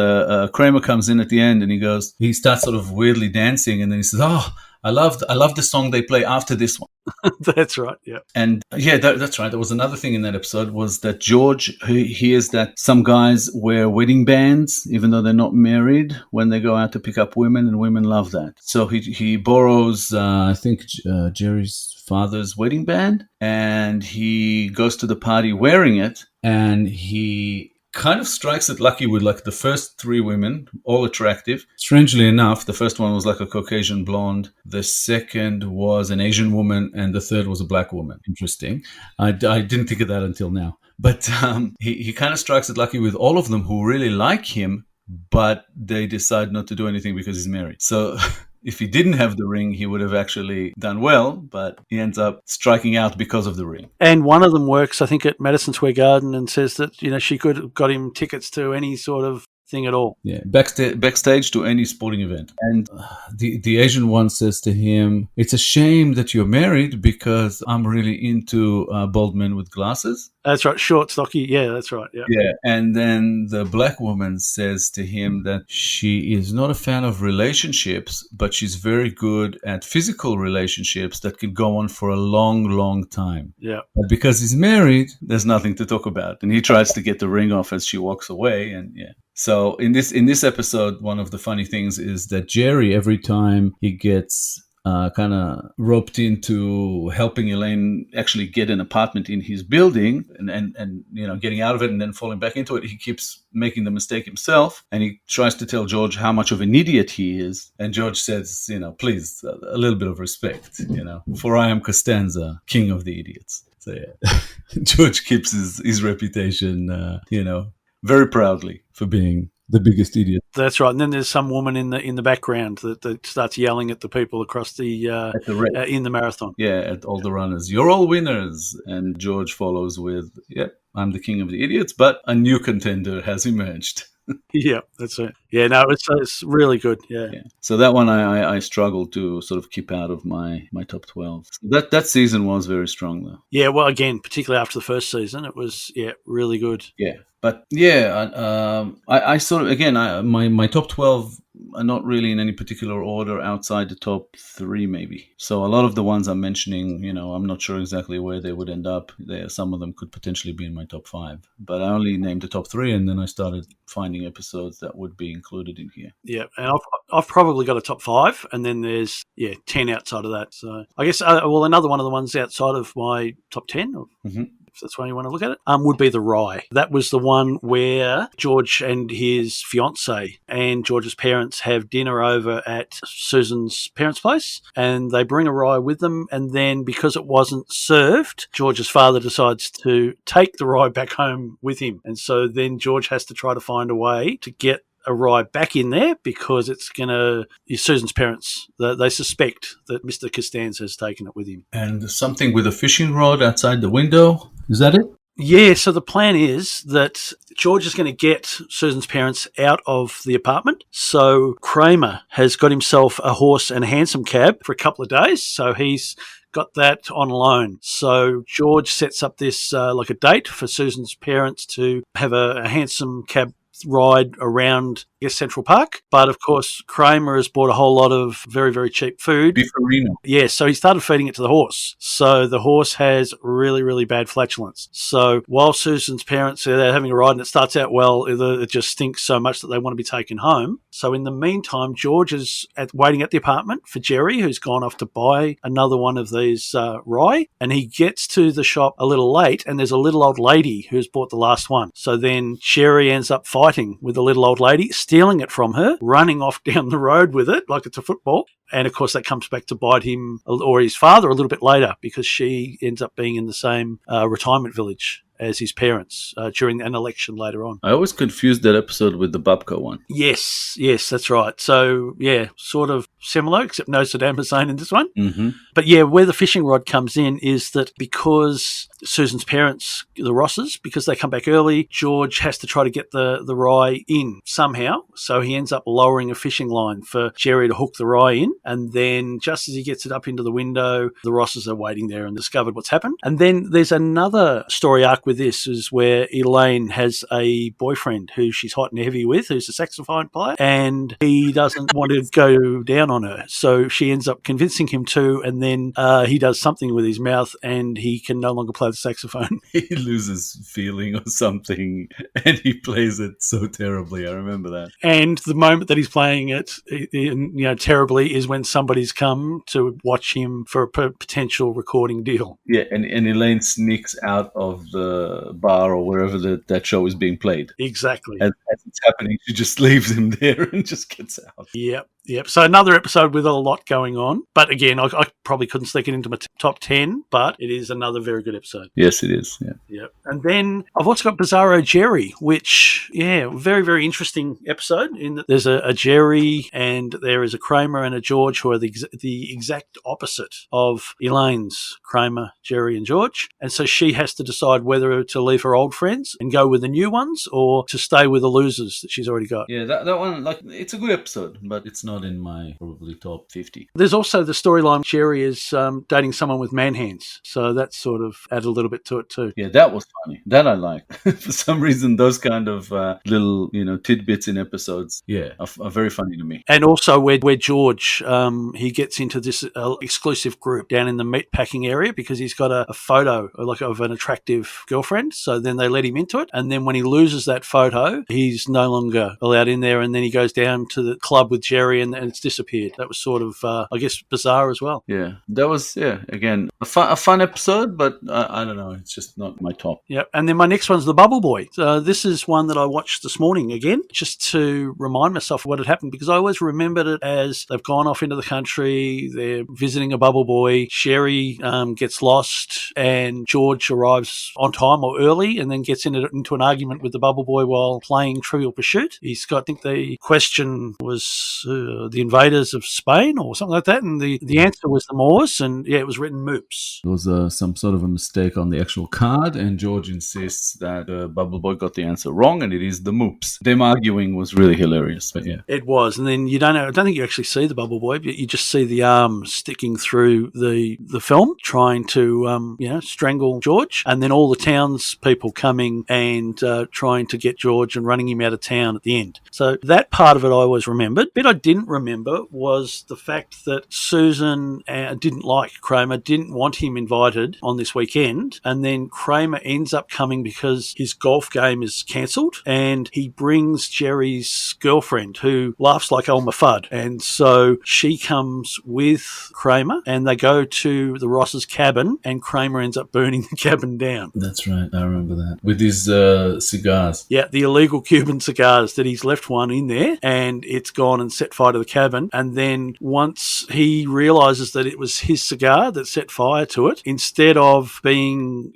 Kramer comes in at the end and he starts sort of weirdly dancing and then he says, "Oh, I love the song they play after this one." That's right, yeah. And that's right. There was another thing in that episode was that George hears that some guys wear wedding bands, even though they're not married, when they go out to pick up women, and women love that. So he borrows, I think, Jerry's father's wedding band, and he goes to the party wearing it, and he kind of strikes it lucky with like the first 3 women, all attractive. Strangely enough, the first one was like a Caucasian blonde. The second was an Asian woman. And the third was a black woman. Interesting. I didn't think of that until now. But he kind of strikes it lucky with all of them who really like him, but they decide not to do anything because he's married. So if he didn't have the ring, he would have actually done well, but he ends up striking out because of the ring. And one of them works, I think, at Madison Square Garden and says that, she could have got him tickets to any sort of thing at all. Yeah, backstage to any sporting event. And the Asian one says to him, "It's a shame that you're married because I'm really into bald men with glasses." That's right, short, stocky. Yeah, that's right. Yeah. Yeah. And then the black woman says to him that she is not a fan of relationships, but she's very good at physical relationships that can go on for a long, long time. Yeah. But because he's married, there's nothing to talk about. And he tries to get the ring off as she walks away. And yeah. So in this episode, one of the funny things is that Jerry, every time he gets kind of roped into helping Elaine actually get an apartment in his building and getting out of it and then falling back into it, he keeps making the mistake himself, and he tries to tell George how much of an idiot he is. And George says, please, a little bit of respect, for I am Costanza, king of the idiots. So yeah, George keeps his reputation, very proudly for being the biggest idiot. That's right. And then there's some woman in the background that starts yelling at the people across in the marathon. Yeah, at all the runners. You're all winners. And George follows with, I'm the king of the idiots, but a new contender has emerged. Yeah, that's it. Yeah, no, it's really good. Yeah. So that one I struggled to sort of keep out of my top 12. That season was very strong, though. Yeah, well, again, particularly after the first season, it was really good. Yeah, but I sort of, again, my top 12 are not really in any particular order outside the top 3, maybe. So a lot of the ones I'm mentioning, I'm not sure exactly where they would end up. Some of them could potentially be in my top 5, but I only named the top 3, and then I started finding episodes that would be included in here. Yeah, and I've probably got a top 5, and then there's 10 outside of that. So I guess another one of the ones outside of my top 10. If that's the way you want to look at it, would be the Rye. That was the one where George and his fiancée and George's parents have dinner over at Susan's parents' place, and they bring a rye with them, and then because it wasn't served, George's father decides to take the rye back home with him, and so then George has to try to find a way to get a rye back in there because it's going to... Susan's parents, they suspect that Mr. Costanza has taken it with him. And something with a fishing rod outside the window, is that it? Yeah, so the plan is that George is going to get Susan's parents out of the apartment. So Kramer has got himself a horse and a hansom cab for a couple of days. So he's got that on loan. So George sets up this like a date for Susan's parents to have a hansom cab ride around Central Park. But of course, Kramer has bought a whole lot of very, very cheap food. Beefarino. Yeah, so he started feeding it to the horse. So the horse has really, really bad flatulence. So while Susan's parents are there having a ride and it starts out well, it just stinks so much that they want to be taken home. So in the meantime, George is waiting at the apartment for Jerry, who's gone off to buy another one of these rye. And he gets to the shop a little late, and there's a little old lady who's bought the last one. So then Jerry ends up fighting with the little old lady, stealing it from her, running off down the road with it like it's a football. And of course, that comes back to bite him or his father a little bit later because she ends up being in the same retirement village as his parents during an election later on. I always confused that episode with the Babka one. Yes, that's right. So, yeah, sort of similar, except no Saddam Hussein in this one. Mm-hmm. But yeah, where the fishing rod comes in is that because Susan's parents, the Rosses, because they come back early, George has to try to get the rye in somehow. So he ends up lowering a fishing line for Jerry to hook the rye in. And then just as he gets it up into the window, the Rosses are waiting there and discovered what's happened. And then there's another story arc with this is where Elaine has a boyfriend who she's hot and heavy with, who's a saxophone player, and he doesn't want to go down on her. So she ends up convincing him to, and then he does something with his mouth and he can no longer play the saxophone. He loses feeling or something and he plays it so terribly. I remember that. And the moment that he's playing it, terribly is when somebody's come to watch him for a potential recording deal. Yeah, and Elaine sneaks out of the bar or wherever that show is being played. Exactly. As it's happening, she just leaves him there and just gets out. Yep. Yep. So another episode with a lot going on. But again, I probably couldn't stick it into my top 10, but it is another very good episode. Yes, it is. Yeah. Yep. And then I've also got Bizarro Jerry, which, very, very interesting episode in that there's a Jerry and there is a Kramer and a George who are the exact opposite of Elaine's Kramer, Jerry and George. And so she has to decide whether to leave her old friends and go with the new ones or to stay with the losers that she's already got. Yeah, that one, it's a good episode, but it's not in my probably top 50. There's also the storyline Jerry is dating someone with man hands. So that sort of added a little bit to it too. Yeah, that was funny. That I like. For some reason, those kind of little, tidbits in episodes, are very funny to me. And also where George, he gets into this exclusive group down in the meatpacking area because he's got a photo of an attractive girlfriend. So then they let him into it. And then when he loses that photo, he's no longer allowed in there. And then he goes down to the club with Jerry and it's disappeared. That was sort of, bizarre as well. Yeah, that was, again, a fun episode, but I don't know. It's just not my top. Yep. And then my next one's The Bubble Boy. This is one that I watched this morning again, just to remind myself of what had happened, because I always remembered it as they've gone off into the country, they're visiting a bubble boy, Sherry gets lost, and George arrives on time or early and then gets into an argument with the bubble boy while playing Trivial Pursuit. He's got, I think the question was the invaders of Spain or something like that, and the answer was the Moors, and it was written Moops. There was some sort of a mistake on the actual card, and George insists that Bubble Boy got the answer wrong, and it is the Moops. Them arguing was really hilarious, but yeah. It was, and then I don't think you actually see the Bubble Boy, but you just see the arm sticking through the film, trying to, strangle George, and then all the townspeople coming and trying to get George and running him out of town at the end. So that part of it I always remembered. The bit I didn't remember was the fact that Susan didn't like Kramer, didn't want him invited on this weekend, and then Kramer ends up coming because his golf game is cancelled, and he brings Jerry's girlfriend who laughs like Elmer Fudd, and so she comes with Kramer and they go to the Ross's cabin, and Kramer ends up burning the cabin down. That's right, I remember that. With his cigars. Yeah, the illegal Cuban cigars, that he's left one in there and it's gone and set fire to the cabin, and then once he realises that it was his cigar that set fire to it, instead of being,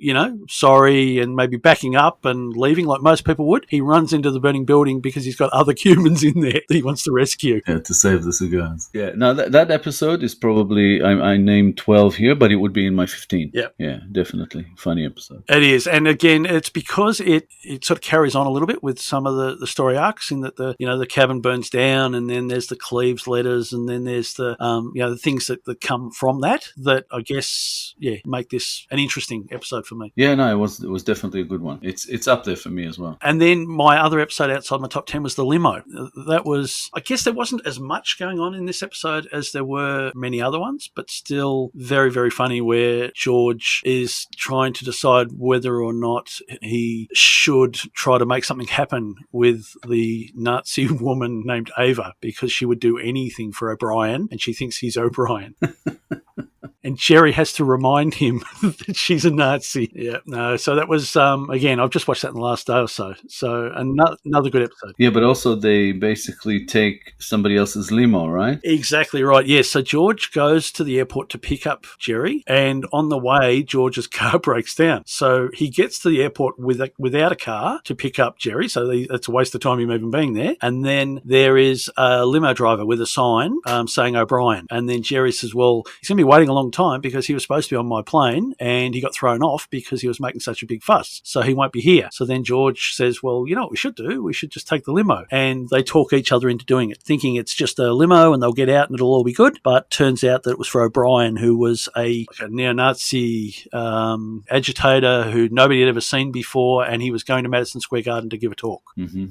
sorry and maybe backing up and leaving like most people would, he runs into the burning building because he's got other Cubans in there that he wants to rescue. Yeah, to save the cigars. Yeah, now that episode is probably, I named 12 here, but it would be in my 15. Yeah. Yeah, definitely. Funny episode. It is. And again, it's because it sort of carries on a little bit with some of the story arcs, in that the cabin burns down, and then there's the Cleves letters, and then there's the things that come from that I guess, make this an interesting episode for me. Yeah, no, it was definitely a good one. It's up there for me as well. And then my other episode outside my top 10 was The Limo. That was, I guess there wasn't as much going on in this episode as there were many other ones, but still very, very funny, where George is trying to decide whether or not he should try to make something happen with the Nazi woman named Ava, because she would do anything for O'Brien and she thinks he's O'Brien. And Jerry has to remind him that she's a Nazi. Yeah, no. So that was, again, I've just watched that in the last day or so. So another good episode. Yeah, but also they basically take somebody else's limo, right? Exactly right. Yes. So George goes to the airport to pick up Jerry, and on the way, George's car breaks down. So he gets to the airport without a car to pick up Jerry. So it's a waste of time him even being there. And then there is a limo driver with a sign saying O'Brien. And then Jerry says, well, he's going to be waiting a long time because he was supposed to be on my plane and he got thrown off because he was making such a big fuss. So he won't be here. So then George says, well, you know what we should do? We should just take the limo. And they talk each other into doing it, thinking it's just a limo and they'll get out and it'll all be good. But turns out that it was for O'Brien, who was a neo-Nazi agitator who nobody had ever seen before, and he was going to Madison Square Garden to give a talk. Mm-hmm.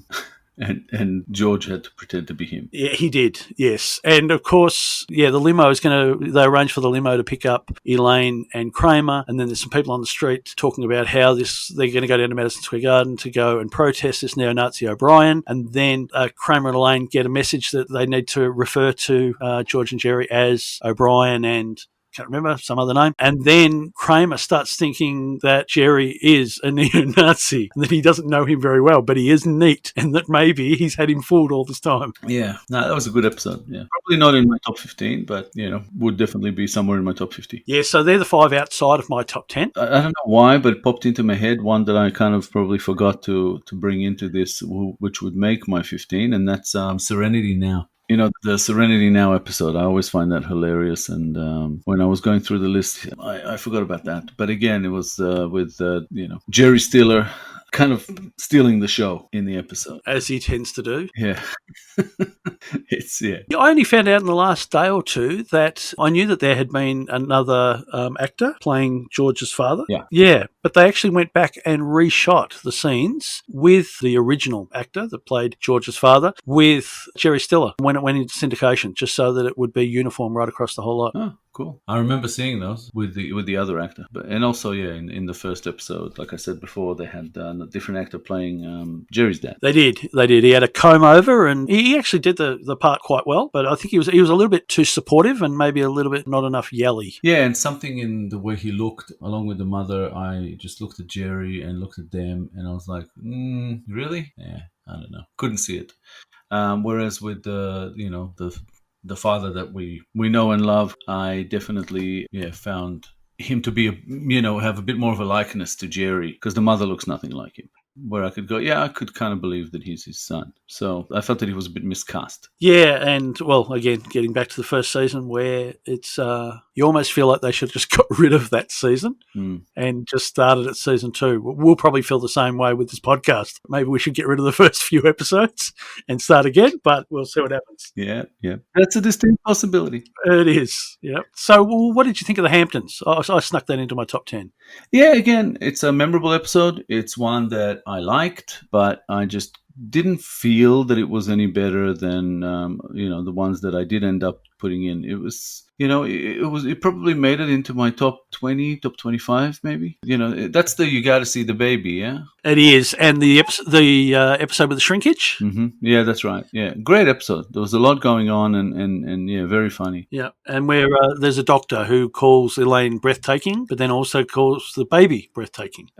And George had to pretend to be him. Yeah, he did, yes. And of course, the limo is they arrange for the limo to pick up Elaine and Kramer, and then there's some people on the street talking about how they're going to go down to Madison Square Garden to go and protest this neo-Nazi O'Brien, and then Kramer and Elaine get a message that they need to refer to George and Jerry as O'Brien and can't remember, some other name. And then Kramer starts thinking that Jerry is a neo-Nazi and that he doesn't know him very well, but he is neat and that maybe he's had him fooled all this time. Yeah, no, that was a good episode. Yeah, probably not in my top 15, but would definitely be somewhere in my top 50. Yeah, so they're the 5 outside of my top 10. I don't know why, but it popped into my head one that I kind of probably forgot to bring into this, which would make my 15, and that's Serenity Now. The Serenity Now episode, I always find that hilarious. And when I was going through the list, I forgot about that. But again, it was with Jerry Stiller kind of stealing the show in the episode. As he tends to do. Yeah. I only found out in the last day or two that I knew that there had been another actor playing George's father. Yeah, but they actually went back and reshot the scenes with the original actor that played George's father with Jerry Stiller when it went into syndication, just so that it would be uniform right across the whole lot. Oh, cool. I remember seeing those with the other actor, and also in the first episode, like I said before, they had a different actor playing Jerry's dad. They did. He had a comb over, and he actually did the part quite well. But I think he was a little bit too supportive, and maybe a little bit not enough yelly. Yeah, and something in the way he looked, along with the mother, I just looked at Jerry and looked at them, and I was like, really? Yeah, I don't know. Couldn't see it. Whereas with the father that we know and love, I definitely found him to be have a bit more of a likeness to Jerry, because the mother looks nothing like him. Where I could go, I could kind of believe that he's his son. So I felt that he was a bit miscast. Yeah, and well, again, getting back to the first season, where it's you almost feel like they should have just got rid of that season and just started at season 2. We'll probably feel the same way with this podcast. Maybe we should get rid of the first few episodes and start again, but we'll see what happens. Yeah. That's a distinct possibility. It is, yeah. So what did you think of the Hamptons? I snuck that into my top 10. Yeah, again, it's a memorable episode. It's one that I liked, but I just didn't feel that it was any better than the ones that I did end up putting in. It was it probably made it into my top 20, top 25 maybe. That's you got to see the baby. Yeah, it is. And the episode with the shrinkage. Mm-hmm. Yeah, that's right. Yeah, great episode. There was a lot going on, and yeah, very funny. Yeah, and where there's a doctor who calls Elaine breathtaking, but then also calls the baby breathtaking.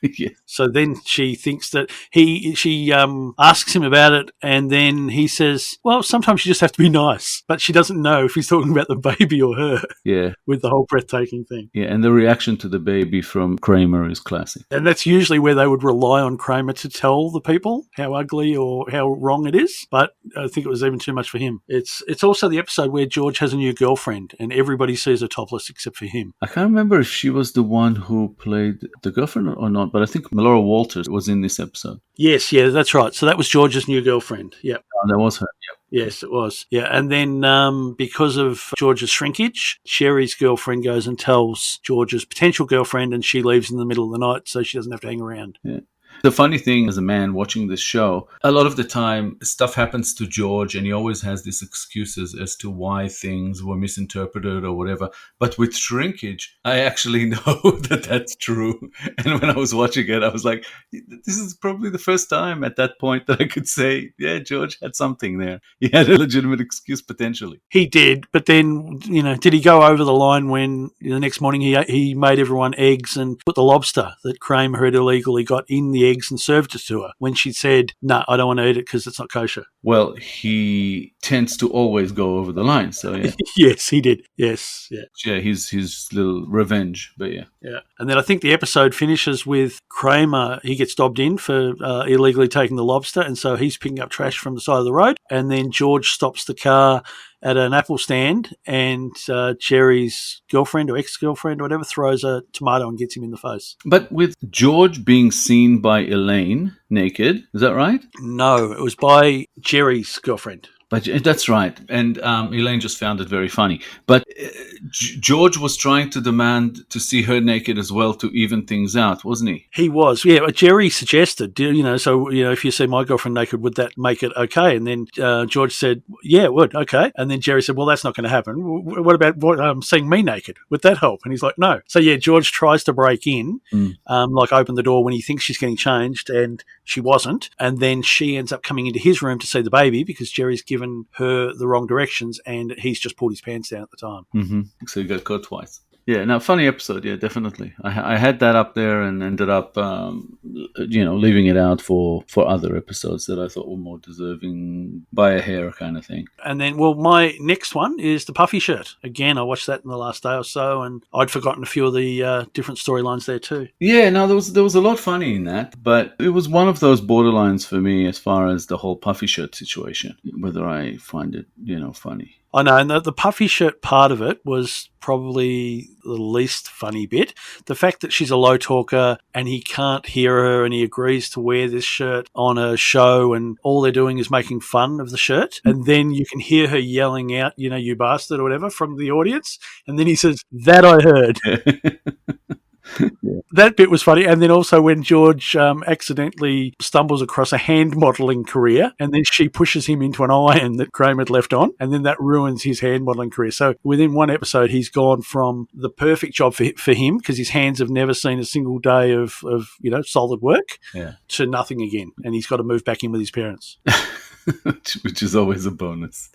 Yeah. So then she thinks that she asks him about it, and then he says, well, sometimes you just have to be nice. But she doesn't know if he's talking about the baby or her. Yeah. With the whole breathtaking thing. Yeah, and the reaction to the baby from Kramer is classic. And that's usually where they would rely on Kramer to tell the people how ugly or how wrong it is. But I think it was even too much for him. It's also the episode where George has a new girlfriend and everybody sees her topless except for him. I can't remember if she was the one who played the girlfriend or not, but I think Melora Walters was in this episode. Yes, yeah, that's right. So that was George's new girlfriend. Yeah. Oh, that was her. Yep. Yes, it was. Yeah, and then because of George's shrinkage, Sherry's girlfriend goes and tells George's potential girlfriend, and she leaves in the middle of the night so she doesn't have to hang around. Yeah. The funny thing as a man watching this show, a lot of the time stuff happens to George and he always has these excuses as to why things were misinterpreted or whatever. But with shrinkage, I actually know that that's true. And when I was watching it, I was like, this is probably the first time at that point that I could say, yeah, George had something there. He had a legitimate excuse potentially. He did, but then, did he go over the line when the next morning he made everyone eggs and put the lobster that Kramer had illegally got in the eggs and served it to her when she said, no, I don't want to eat it because it's not kosher? Well, he tends to always go over the line, so yeah. Yes, he did. Yes, yeah. Yeah, his little revenge, but yeah. Yeah, and then I think the episode finishes with Kramer, he gets dobbed in for illegally taking the lobster, and so he's picking up trash from the side of the road, and then George stops the car at an apple stand, and Jerry's girlfriend or ex-girlfriend or whatever throws a tomato and gets him in the face. But with George being seen by Elaine naked, is that right? No, it was by Jerry's girlfriend. But that's right. And Elaine just found it very funny. But George was trying to demand to see her naked as well to even things out, wasn't he? He was, yeah. But Jerry suggested, if you see my girlfriend naked, would that make it okay? And then George said, yeah, it would, okay. And then Jerry said, well, that's not going to happen. What about seeing me naked? Would that help? And he's like, no. So, yeah, George tries to break in, open the door when he thinks she's getting changed, and she wasn't. And then she ends up coming into his room to see the baby because Jerry's given given her the wrong directions, and he's just pulled his pants down at the time. Mm-hmm. So you got caught twice. Yeah, no, funny episode. Yeah, definitely. I had that up there and ended up, leaving it out for other episodes that I thought were more deserving by a hair kind of thing. And then, well, my next one is the puffy shirt. Again, I watched that in the last day or so, and I'd forgotten a few of the different storylines there too. Yeah, no, there was a lot funny in that, but it was one of those borderlines for me as far as the whole puffy shirt situation, whether I find it, funny. I know, and the puffy shirt part of it was probably the least funny bit. The fact that she's a low talker and he can't hear her and he agrees to wear this shirt on a show and all they're doing is making fun of the shirt. And then you can hear her yelling out, you bastard or whatever from the audience. And then he says, that I heard. Yeah. That bit was funny. And then also when George accidentally stumbles across a hand modelling career and then she pushes him into an iron that Graham had left on, and then that ruins his hand modelling career. So within one episode, he's gone from the perfect job for him because his hands have never seen a single day of solid work to nothing again. And he's got to move back in with his parents. Which is always a bonus.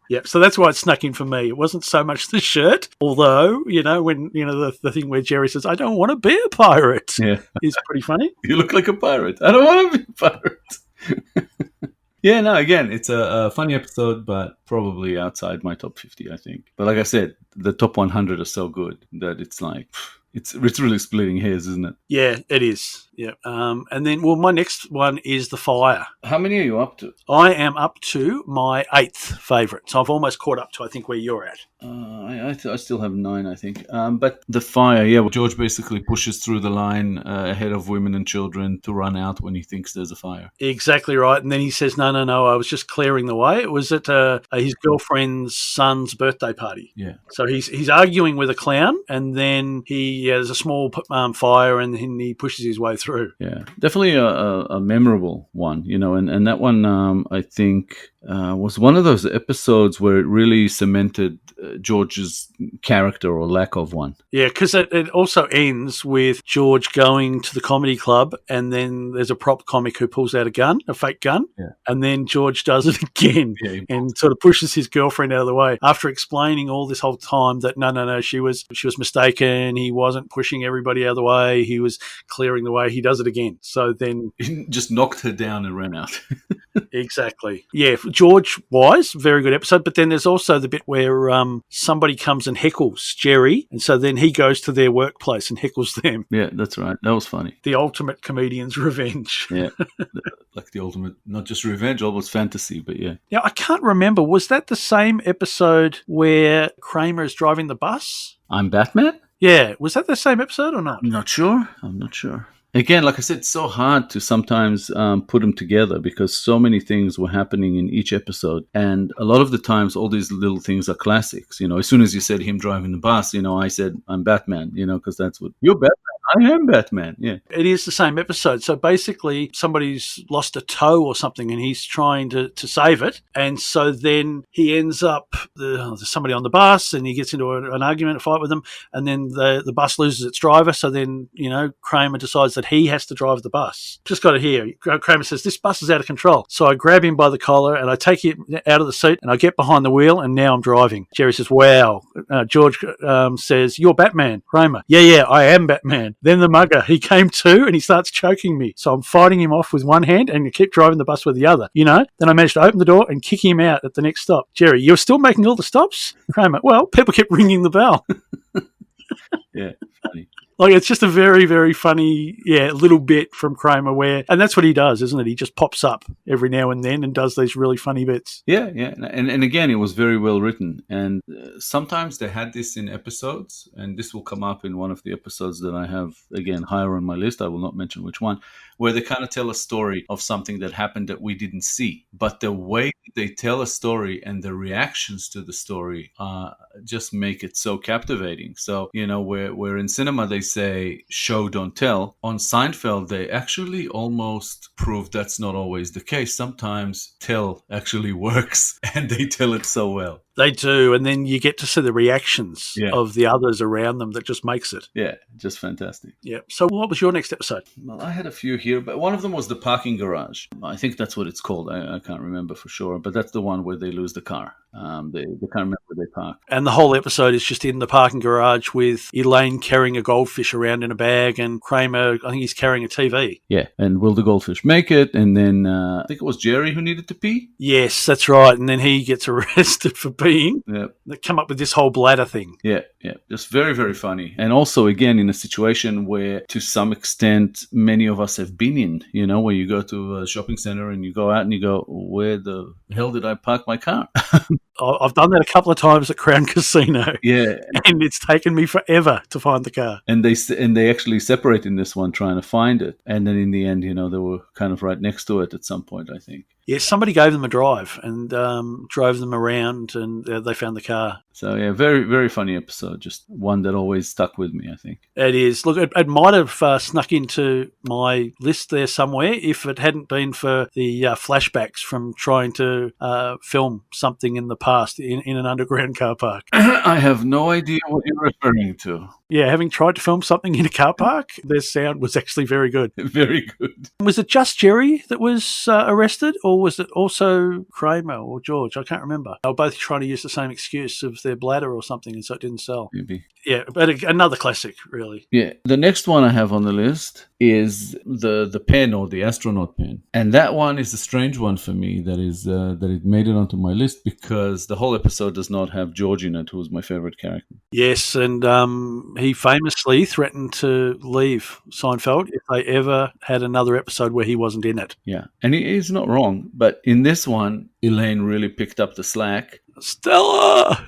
Yeah, so that's why it snuck in for me. It wasn't so much the shirt, although, when, the thing where Jerry says, I don't want to be a pirate, is pretty funny. You look like a pirate. I don't want to be a pirate. Yeah, no, again, it's a funny episode, but probably outside my top 50, I think. But like I said, the top 100 are so good that it's like... It's really splitting hairs, isn't it? Yeah, it is. Yeah. And then, my next one is The Fire. How many are you up to? I am up to my 8th favourite. So I've almost caught up to, I think, where you're at. I still have 9, I think. But The Fire, George basically pushes through the line ahead of women and children to run out when he thinks there's a fire. Exactly right. And then he says, no, I was just clearing the way. It was at his girlfriend's son's birthday party. Yeah. So he's arguing with a clown, and then there's a small fire, and then he pushes his way through. Yeah, definitely a memorable one, and that one I think was one of those episodes where it really cemented George's character or lack of one. Yeah, because it also ends with George going to the comedy club, and then there's a prop comic who pulls out a fake gun, and then George does it again and sort of pushes his girlfriend out of the way after explaining all this whole time that no, she was mistaken. He wasn't pushing everybody out of the way. He was clearing the way. He does it again. So then... He just knocked her down and ran out. Exactly. Yeah, George-wise, very good episode. But then there's also the bit where somebody comes and heckles Jerry, and so then he goes to their workplace and heckles them. Yeah, that's right. That was funny. The ultimate comedian's revenge. Yeah, like the ultimate, not just revenge, almost fantasy, but yeah. Now, I can't remember. Was that the same episode where Kramer is driving the bus? I'm Batman? Yeah. Was that the same episode or not? I'm not sure. Again, like I said, it's so hard to sometimes put them together because so many things were happening in each episode. And a lot of the times, all these little things are classics. As soon as you said him driving the bus, I said, I'm Batman, because that's what... You're Batman. I am Batman, yeah. It is the same episode. So basically, somebody's lost a toe or something and he's trying to save it. And so then he ends up, there's somebody on the bus and he gets into an argument, a fight with them. And then the bus loses its driver. So then, Kramer decides that he has to drive the bus. Just got it here. Kramer says, this bus is out of control. So I grab him by the collar and I take him out of the seat and I get behind the wheel and now I'm driving. Jerry says, wow. George says, you're Batman. Kramer, yeah, I am Batman. Then the mugger, he came to and he starts choking me. So I'm fighting him off with one hand and I keep driving the bus with the other. Then I managed to open the door and kick him out at the next stop. Jerry, you're still making all the stops? Kramer, well, people kept ringing the bell. Yeah, funny. Like, it's just a very, very funny, little bit from Kramer and that's what he does, isn't it? He just pops up every now and then and does these really funny bits. Yeah. And again, it was very well written. And sometimes they had this in episodes, and this will come up in one of the episodes that I have, again, higher on my list. I will not mention which one, where they kind of tell a story of something that happened that we didn't see. But the way they tell a story and the reactions to the story just make it so captivating. So, where in cinema they say show don't tell, on Seinfeld they actually almost prove that's not always the case. Sometimes tell actually works and they tell it so well. They do, and then you get to see the reactions Yeah. of the others around them that just makes it. Yeah, just fantastic. Yeah. So what was your next episode? Well, I had a few here, but one of them was the parking garage. I think that's what it's called. I can't remember for sure, but that's the one where they lose the car. They can't remember where they park. And the whole episode is just in the parking garage with Elaine carrying a goldfish around in a bag and Kramer, I think he's carrying a TV. Yeah, and will the goldfish make it? And then I think it was Jerry who needed to pee. Yes, that's right. And then he gets arrested for peeing. Yeah. They come up with this whole bladder thing. Yeah, just very, very funny. And also, again, in a situation where, to some extent, many of us have been in, where you go to a shopping center and you go out and you go, where the hell did I park my car? I've done that a couple of times at Crown Casino. Yeah. And it's taken me forever to find the car. And they actually separate in this one trying to find it. And then in the end, they were kind of right next to it at some point, I think. Yeah, somebody gave them a drive and drove them around and they found the car. So, yeah, very, very funny episode. Just one that always stuck with me, I think. It is. Look, it might have snuck into my list there somewhere if it hadn't been for the flashbacks from trying to film something in the past in an underground car park. I have no idea what you're referring to. Yeah, having tried to film something in a car park, their sound was actually very good. Very good. Was it just Jerry that was arrested, or was it also Kramer or George? I can't remember. They were both trying to use the same excuse of their bladder or something, and so it didn't sell. Maybe. Yeah, but another classic, really. Yeah. The next one I have on the list is the pen, or the astronaut pen. And that one is a strange one for me, that it made it onto my list because the whole episode does not have George in it, who was my favorite character. Yes, and he famously threatened to leave Seinfeld if they ever had another episode where he wasn't in it. Yeah. And he's not wrong, but in this one, Elaine really picked up the slack. Stella!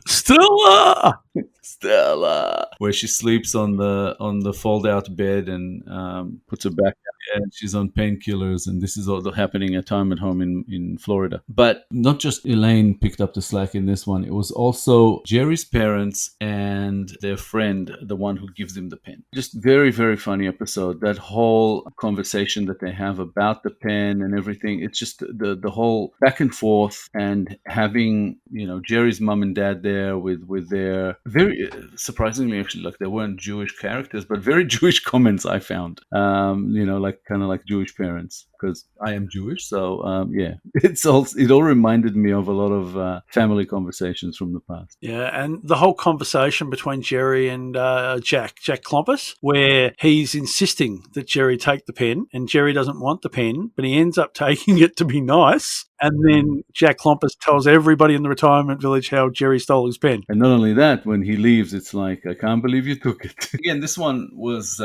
Where she sleeps on the fold out bed and puts her back out, and she's on painkillers, and this is all happening at time at home in Florida. But not just Elaine picked up the slack in this one, it was also Jerry's parents and their friend, the one who gives him the pen. Just very, very funny episode. That whole conversation that they have about the pen and everything, it's just the whole back and forth, and having Jerry's mom and dad there with their very surprisingly, actually, like, they weren't Jewish characters, but very Jewish comments I found. Kind of like Jewish parents, because I am Jewish. So yeah, it all reminded me of a lot of family conversations from the past. Yeah, and the whole conversation between Jerry and Jack Klompus, where he's insisting that Jerry take the pen, and Jerry doesn't want the pen, but he ends up taking it to be nice. And then Jack Klompus tells everybody in the retirement village how Jerry stole his pen. And not only that, when he leaves, it's like, I can't believe you took it. Again, this one was,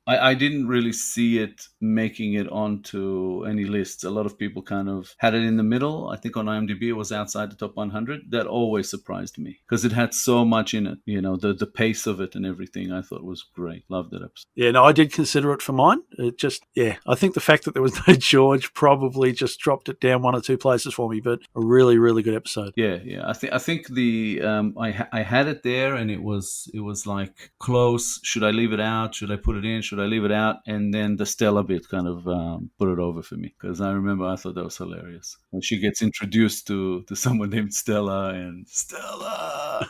I didn't really see it making it onto any lists. A lot of people kind of had it in the middle. I think on IMDb it was outside the top 100. That always surprised me because it had so much in it. The pace of it and everything I thought was great. Loved that episode. Yeah, no, I did consider it for mine. It just, I think the fact that there was no George probably just dropped it down one or two places for me, but a really, really good episode. Yeah. I think the I had it there, and it was like close. Should I leave it out? Should I put it in? Should I leave it out? And then the Stella bit kind of put it over for me, because I remember I thought that was hilarious when she gets introduced to someone named Stella, and Stella.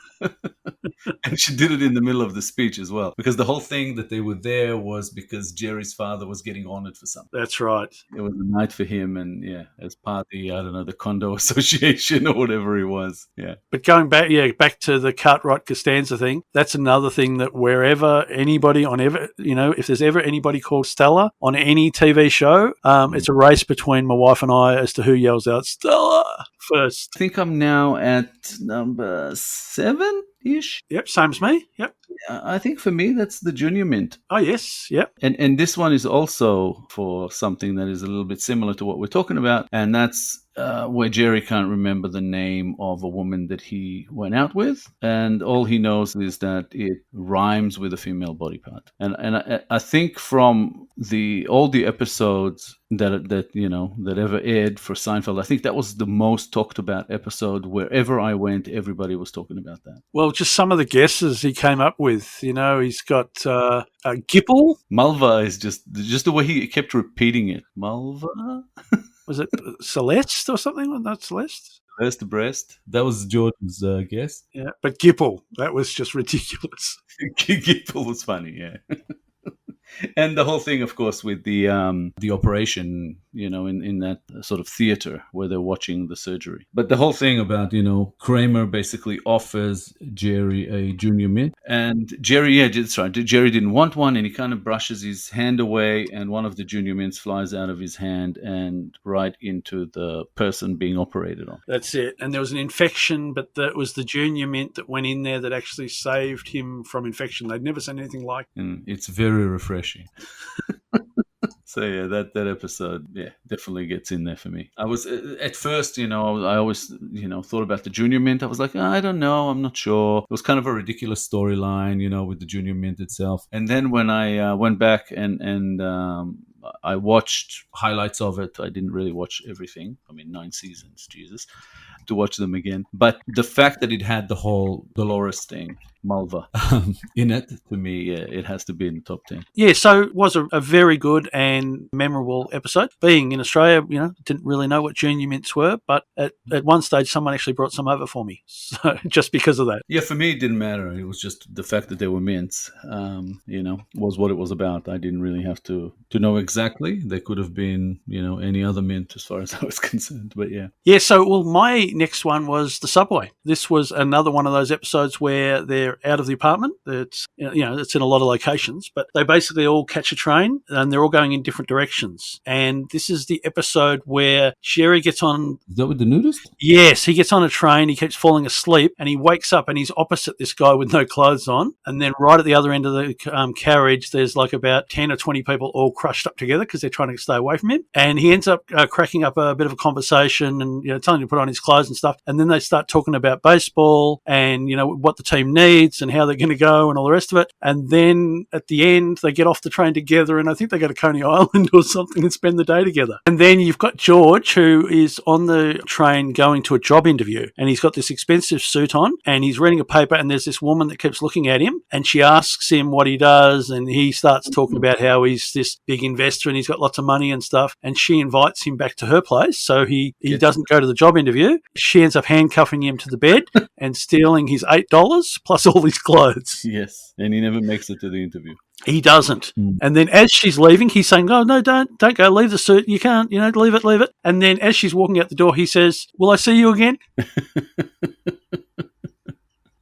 And she did it in the middle of the speech as well, because the whole thing that they were there was because Jerry's father was getting honored for something. That's right. It was a night for him, and as part of the condo association or whatever it was. Yeah. But going back to the Cartwright Costanza thing, that's another thing that wherever anybody if there's ever anybody called Stella on any TV show, it's a race between my wife and I as to who yells out Stella first. I think I'm now at number 7-ish. Yep, same as me. Yep. I think for me that's the Junior Mint. Oh yes, yep. And this one is also for something that is a little bit similar to what we're talking about, and that's where Jerry can't remember the name of a woman that he went out with, and all he knows is that it rhymes with a female body part. And I think from all the episodes that ever aired for Seinfeld, I think that was the most talked about episode. Wherever I went, everybody was talking about that. Well, just some of the guesses he came up with. He's got Gipple. Malva is just the way he kept repeating it. Malva. Was it Celeste or something like that? Celeste? First breast. That was Jordan's guess. Yeah, but Gipple, that was just ridiculous. Gipple was funny, yeah. And the whole thing, of course, with the operation, in that sort of theater where they're watching the surgery. But the whole thing about, Kramer basically offers Jerry a junior mint, and Jerry, yeah, that's right. Jerry didn't want one, and he kind of brushes his hand away, and one of the junior mints flies out of his hand and right into the person being operated on. That's it. And there was an infection, but that was the junior mint that went in there that actually saved him from infection. They'd never seen anything like it. And it's very refreshing. So yeah, that episode, yeah, definitely gets in there for me. I was at first, I always, thought about the junior mint. I was like, I don't know, I'm not sure. It was kind of a ridiculous storyline, with the junior mint itself. And then when I went back and I watched highlights of it, I didn't really watch everything. 9 seasons, Jesus, to watch them again. But the fact that it had the whole Dolores thing, Malva, in it, to me, yeah, it has to be in the top 10. Yeah, so it was a very good and memorable episode. Being in Australia, didn't really know what junior mints were, but at one stage someone actually brought some over for me. So just because of that. Yeah, for me it didn't matter. It was just the fact that they were mints, was what it was about. I didn't really have to know exactly. They could have been, any other mint as far as I was concerned, but yeah. Yeah, so, my next one was the subway. This was another one of those episodes where they're out of the apartment. It's, it's in a lot of locations, but they basically all catch a train and they're all going in different directions. And this is the episode where Jerry gets on... Is that with the nudist? Yes, he gets on a train, he keeps falling asleep, and he wakes up and he's opposite this guy with no clothes on. And then right at the other end of the carriage, there's like about 10 or 20 people all crushed up together because they're trying to stay away from him. And he ends up cracking up a bit of a conversation and, telling him to put on his clothes and stuff. And then they start talking about baseball and, what the team needs and how they're going to go and all the rest of it. And then at the end, they get off the train together and I think they go to Coney Island or something and spend the day together. And then you've got George, who is on the train going to a job interview, and he's got this expensive suit on and he's reading a paper, and there's this woman that keeps looking at him and she asks him what he does, and he starts talking about how he's this big investor and he's got lots of money and stuff, and she invites him back to her place so he doesn't go to the job interview. She ends up handcuffing him to the bed and stealing his $8 plus all his clothes. Yes, and he never makes it to the interview. He doesn't. And then as she's leaving, he's saying, "Oh, no, don't go. Leave the suit. You can't, leave it. And then as she's walking out the door, he says, "Will I see you again?"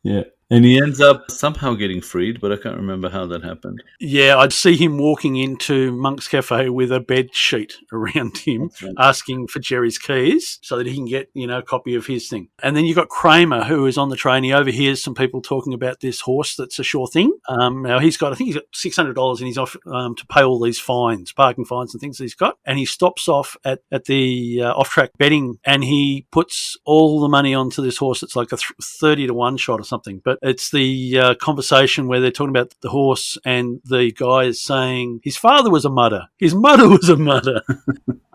Yeah. And he ends up somehow getting freed, but I can't remember how that happened. Yeah, I'd see him walking into Monk's Cafe with a bed sheet around him, asking for Jerry's keys so that he can get, a copy of his thing. And then you've got Kramer, who is on the train. He overhears some people talking about this horse that's a sure thing. Now, I think he's got $600 and he's off to pay all these fines, parking fines and things that he's got. And he stops off at the off-track betting, and he puts all the money onto this horse. It's like a 30-to-1 shot or something. But it's the conversation where they're talking about the horse, and the guy is saying his father was a mudder. His mother was a mudder.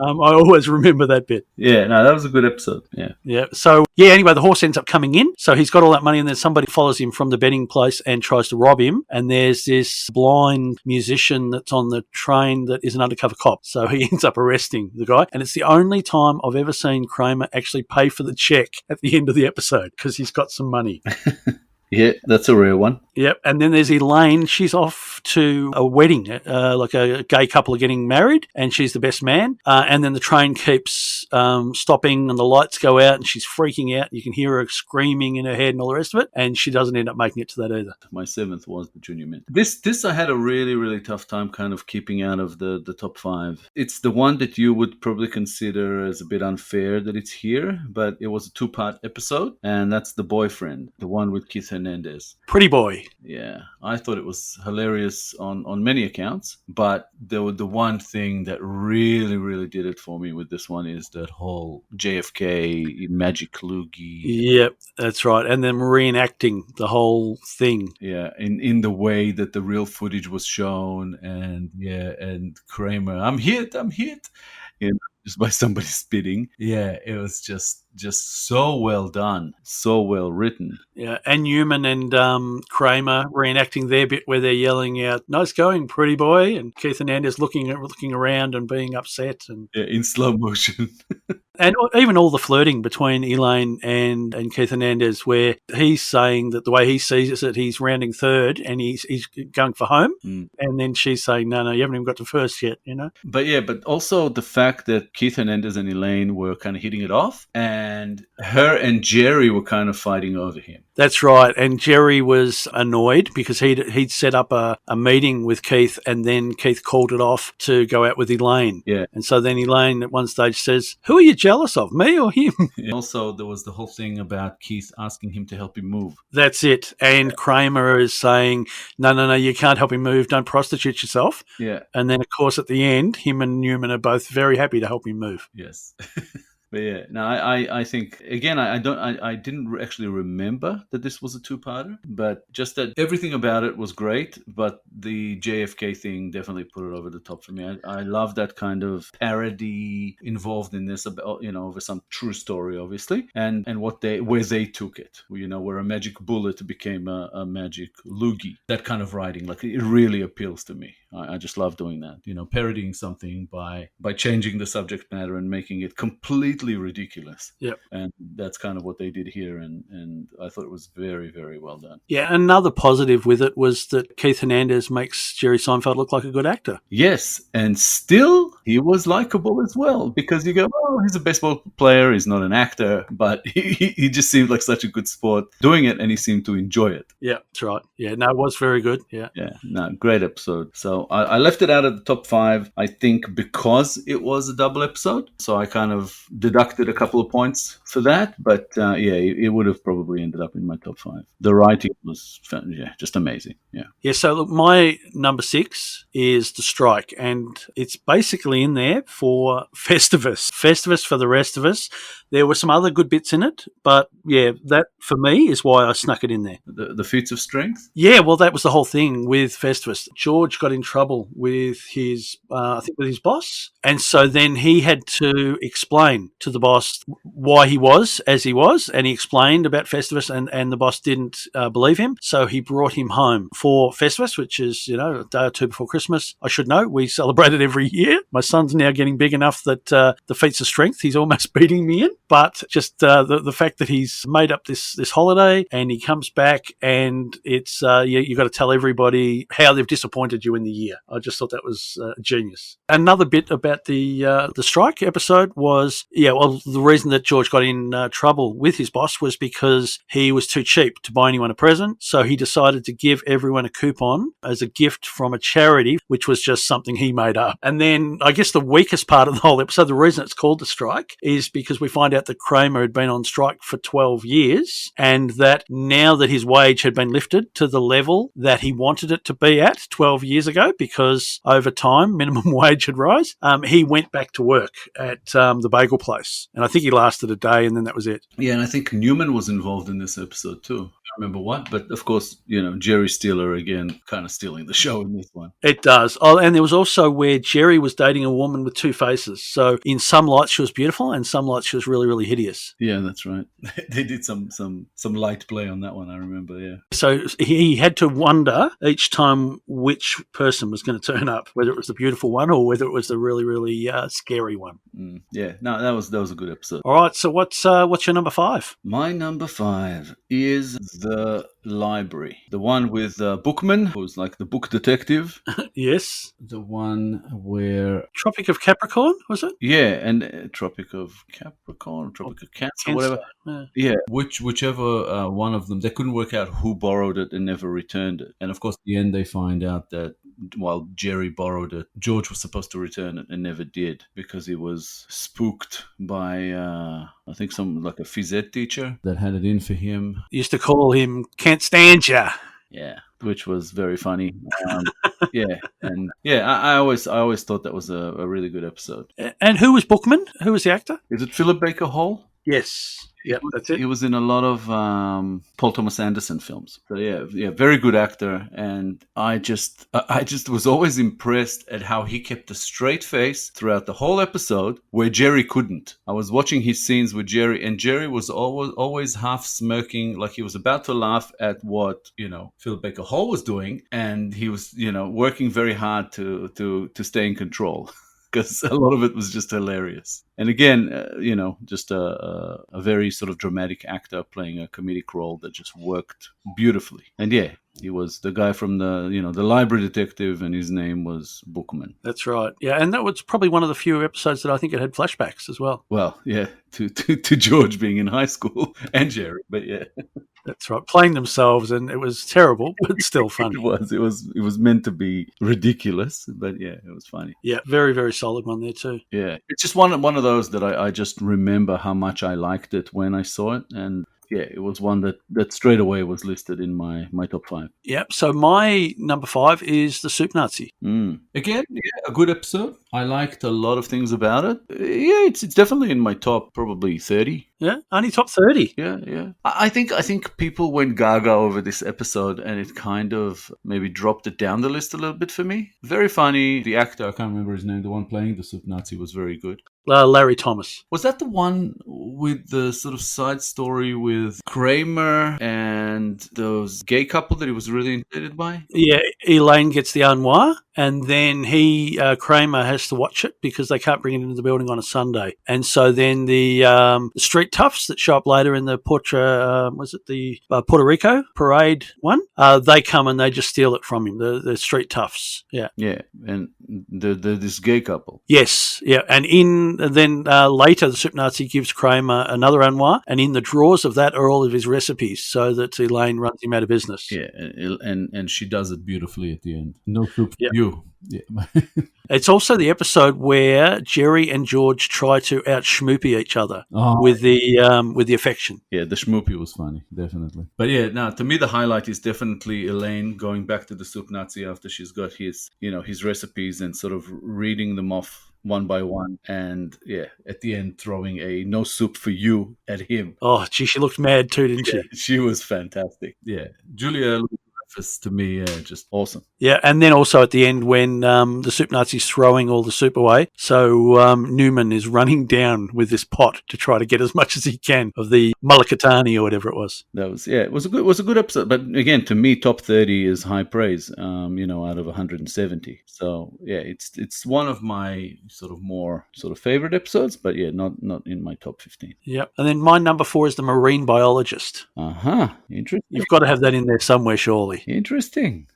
I always remember that bit. Yeah, no, that was a good episode. Yeah. Yeah. So, anyway, the horse ends up coming in. So he's got all that money, and then somebody follows him from the betting place and tries to rob him. And there's this blind musician that's on the train that is an undercover cop. So he ends up arresting the guy. And it's the only time I've ever seen Kramer actually pay for the check at the end of the episode because he's got some money. Yeah, that's a rare one. Yep. And then there's Elaine. She's off to a wedding, like a gay couple are getting married, and she's the best man. And then the train keeps stopping and the lights go out and she's freaking out. You can hear her screaming in her head and all the rest of it. And she doesn't end up making it to that either. My 7th was the junior mint. This I had a really, really tough time kind of keeping out of the top 5. It's the one that you would probably consider as a bit unfair that it's here, but it was a 2-part episode, and that's The Boyfriend, the one with Keith Hernandez. Pretty boy. Yeah, I thought it was hilarious on many accounts, but the one thing that really, really did it for me with this one is that whole JFK Magic Loogie. Yep, that's right. And then reenacting the whole thing. Yeah, in the way that the real footage was shown, and Kramer, I'm hit. Just by somebody spitting. Yeah, it was just so well done, so well written. Yeah, and Newman and Kramer reenacting their bit where they're yelling out, "Nice going, pretty boy," and Keith Hernandez looking around and being upset. And yeah, in slow motion. And even all the flirting between Elaine and Keith Hernandez, where he's saying that the way he sees it, he's rounding third and he's going for home. And then she's saying, no, you haven't even got to first yet, you know? But also the fact that Keith Hernandez and Elaine were kind of hitting it off, and her and Jerry were kind of fighting over him. That's right. And Jerry was annoyed because he'd set up a meeting with Keith, and then Keith called it off to go out with Elaine. Yeah. And so then Elaine at one stage says, who are you jealous of, me or him? Also, there was the whole thing about Keith asking him to help him move. That's it. And Kramer is saying, no, you can't help him move. Don't prostitute yourself. Yeah. And then, of course, at the end, him and Newman are both very happy to help him move. Yes. But yeah, no, I think again, I didn't actually remember that this was a two-parter, but just that everything about it was great. But the JFK thing definitely put it over the top for me. I love that kind of parody involved in this, about, you know, over some true story, obviously, and where they took it, you know, where a magic bullet became a magic loogie. That kind of writing, like, it really appeals to me. I just love doing that, you know, parodying something by changing the subject matter and making it completely ridiculous. Yep. And that's kind of what they did here, and I thought it was very, very well done. Yeah, another positive with it was that Keith Hernandez makes Jerry Seinfeld look like a good actor. Yes, and still he was likable as well, because you go, oh, he's a baseball player, he's not an actor, but he just seemed like such a good sport doing it, and he seemed to enjoy it. Yeah, that's right. Yeah, no, it was very good. Yeah, no, great episode. So I left it out of the top 5, I think, because it was a double episode. So I kind of deducted a couple of points for that. But it would have probably ended up in my top 5. The writing was, just amazing. Yeah. So look, my number 6 is The Strike, and it's basically in there for Festivus. Festivus for the rest of us. There were some other good bits in it, but yeah, that for me is why I snuck it in there. The feats of strength? Yeah, well, that was the whole thing with Festivus. George got in trouble with his, with his boss. And so then he had to explain to the boss why he was as he was. And he explained about Festivus, and the boss didn't believe him. So he brought him home for Festivus, which is, you know, a day or two before Christmas. I should know, we celebrate it every year. My son's now getting big enough that the feats of strength, he's almost beating me in. But just the fact that he's made up this holiday and he comes back and it's, you got to tell everybody how they've disappointed you in the year. I just thought that was genius. Another bit about the strike episode was, the reason that George got in trouble with his boss was because he was too cheap to buy anyone a present. So he decided to give everyone a coupon as a gift from a charity, which was just something he made up. And then I guess the weakest part of the whole episode, the reason it's called The Strike, is because we find out that Kramer had been on strike for 12 years and that now that his wage had been lifted to the level that he wanted it to be at 12 years ago, because over time minimum wage had rise, he went back to work at the bagel place. And I think he lasted a day and then that was it. Yeah, and I think Newman was involved in this episode too. I remember what, but of course, you know, Jerry Stiller again kind of stealing the show in this one. It does. Oh, and there was also where Jerry was dating a woman with two faces. So in some lights she was beautiful and some lights she was really, really hideous. Yeah, that's right. They did some light play on that one, I remember, yeah. So he had to wonder each time which person was going to turn up, whether it was the beautiful one or whether it was the really, really scary one. Yeah, no, that was a good episode. All right, so what's your number 5? My number 5 is The Library. The one with Bookman, who's like the book detective. Yes. The one where... Tropic of Capricorn, was it? Yeah, and Tropic of Capricorn, Tropic of Cancer, whatever. Yeah, whichever one of them. They couldn't work out who borrowed it and never returned it. And of course, at the end, they find out that while Jerry borrowed it, George was supposed to return it and never did because he was spooked by, I think, a phys ed teacher that had it in for him. Used to call him Can't Stand Ya. Yeah, which was very funny. I always thought that was a really good episode. And who was Bookman? Who was the actor? Is it Philip Baker Hall? Yes. Yeah, that's it. He was in a lot of Paul Thomas Anderson films. So yeah, very good actor. And I just was always impressed at how he kept a straight face throughout the whole episode, where Jerry couldn't. I was watching his scenes with Jerry, and Jerry was always half smirking, like he was about to laugh at what, you know, Philip Baker Hall was doing, and he was, you know, working very hard to stay in control. Because a lot of it was just hilarious. And again, just a very sort of dramatic actor playing a comedic role that just worked beautifully. And yeah, he was the guy from the library detective, and his name was Bookman. That's right. Yeah, and that was probably one of the few episodes that I think it had flashbacks as well. Well, yeah, to George being in high school and Jerry, but yeah. That's right. Playing themselves, and it was terrible, but still funny. It was meant to be ridiculous, but yeah, it was funny. Yeah, very, very solid one there too. Yeah, it's just one of those that I just remember how much I liked it when I saw it, and yeah, it was one that straight away was listed in my top 5. Yep. So my number 5 is the Soup Nazi. Again, yeah, a good episode. I liked a lot of things about it. Yeah, it's definitely in my top probably 30. Yeah, only top 30. Yeah. I think people went gaga over this episode, and it kind of maybe dropped it down the list a little bit for me. Very funny. The actor, I can't remember his name, the one playing the Soup Nazi, was very good. Larry Thomas. Was that the one with the sort of side story with Kramer and those gay couple that he was really intimidated by? Yeah, Elaine gets the armoire, and then Kramer has to watch it because they can't bring it into the building on a Sunday. And so then the street toughs that show up later in the Puerto Rico parade one, they come and they just steal it from him, the street toughs. Yeah. Yeah, and this gay couple. Yes, yeah. And then later the Soup Nazi gives Kramer another armoire, and in the drawers of that are all of his recipes so that Elaine runs him out of business. Yeah, and she does it beautifully at the end. No soup for you. Yeah. It's also the episode where Jerry and George try to out-schmoopy each other with the affection. Yeah, the schmoopy was funny, definitely. But yeah, no, to me the highlight is definitely Elaine going back to the Soup Nazi after she's got his recipes and sort of reading them off one by one, and yeah, at the end throwing a "no soup for you" at him. Oh, gee, she looked mad too, didn't she? She was fantastic. Yeah, Julia Louis-Dreyfus, to me, just awesome. Yeah, and then also at the end when the Soup Nazi's throwing all the soup away, so Newman is running down with this pot to try to get as much as he can of the mulligatawny or whatever it was. It was a good episode. But again, to me, top 30 is high praise. Out of 170. So yeah, it's one of my sort of more sort of favorite episodes, but yeah, not in my top 15. Yep. And then my number 4 is the marine biologist. Interesting. You've got to have that in there somewhere, surely. Interesting.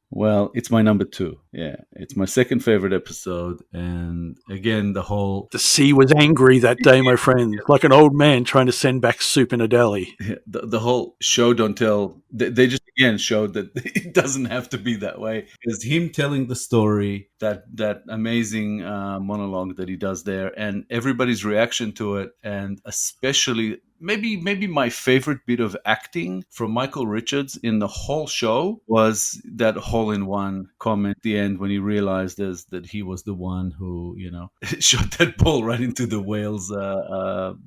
Well, it's my number 2. Yeah, it's my second favorite episode. And again, the sea was angry that day, my friend, like an old man trying to send back soup in a deli. The whole show don't tell. They just again showed that it doesn't have to be that way. It's him telling the story, that amazing monologue that he does there, and everybody's reaction to it, and especially maybe my favorite bit of acting from Michael Richards in the whole show was that hole-in-one comment at the end when he realized that he was the one who, shot that ball right into the whale's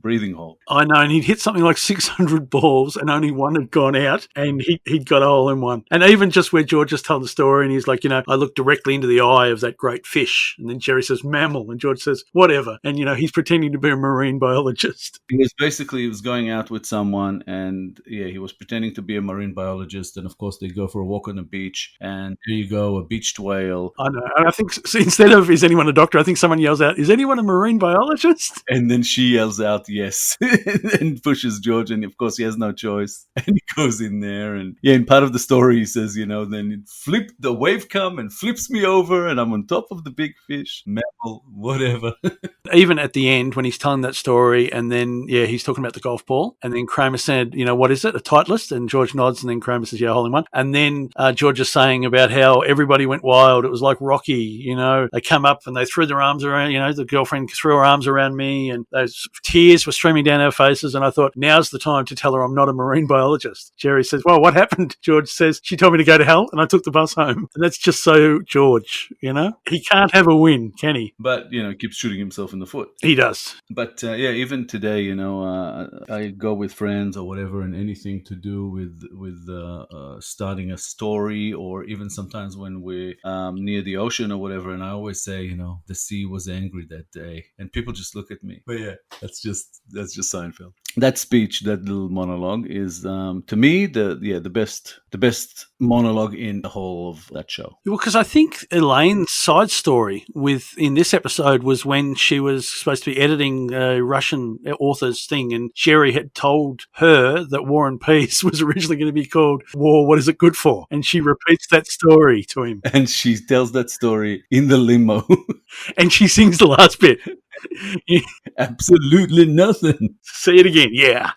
breathing hole. I know, and he'd hit something like 600 balls and only one had gone out, and he'd got a hole-in-one. And even just where George just told the story, and he's like, I looked directly into the eye of that great fish, and then Jerry says mammal, and George says whatever, and he's pretending to be a marine biologist. He was going out with someone, and he was pretending to be a marine biologist, and of course they go for a walk on the beach, and here you go, a beached whale. I know, and I think instead of "is anyone a doctor," I think someone yells out, "Is anyone a marine biologist?" And then she yells out yes and pushes George, and of course he has no choice, and he goes in there, and in part of the story he says, then the wave come and flips me over, and I'm on top of the big fish, mammal, whatever. Even at the end when he's telling that story, and then he's talking about the golf ball, and then Kramer said, what is it, a Titleist? And George nods, and then Kramer says, yeah, hole-in-one. And then George is saying about how everybody went wild, it was like Rocky, they come up and they threw their arms around, the girlfriend threw her arms around me, and those tears were streaming down our faces, and I thought, now's the time to tell her I'm not a marine biologist. Jerry says, well, what happened? George says, she told me to go to hell, and I took the bus home. And that's just so George, he can't have a win, can he? But keeps shooting himself in the foot. He does. But even today, I go with friends or whatever, and anything to do with starting a story, or even sometimes when we're near the ocean or whatever, and I always say, the sea was angry that day, and people just look at me. But yeah, that's just Seinfeld. that speech, that little monologue, is to me the best monologue in the whole of that show. Well, because I think Elaine's side story in this episode was when she was supposed to be editing a Russian author's thing, and Jerry had told her that War and Peace was originally going to be called War, What Is It Good For? And she repeats that story to him. And she tells that story in the limo. And she sings the last bit. Absolutely nothing. Say it again. Yeah.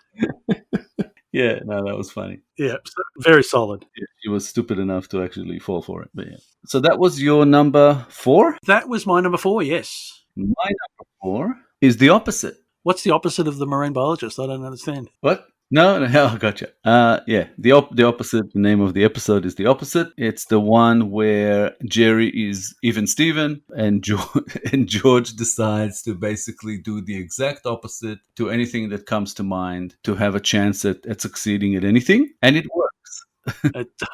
Yeah, no, that was funny. Yeah, very solid. Yeah, she was stupid enough to actually fall for it. But yeah. So that was your number 4? That was my number 4, yes. My number 4 is the opposite. What's the opposite of the marine biologist? I don't understand. What? No, I gotcha. Yeah, the opposite. The name of the episode is The Opposite. It's the one where Jerry is even Steven, and George decides to basically do the exact opposite to anything that comes to mind to have a chance at succeeding at anything, and it works.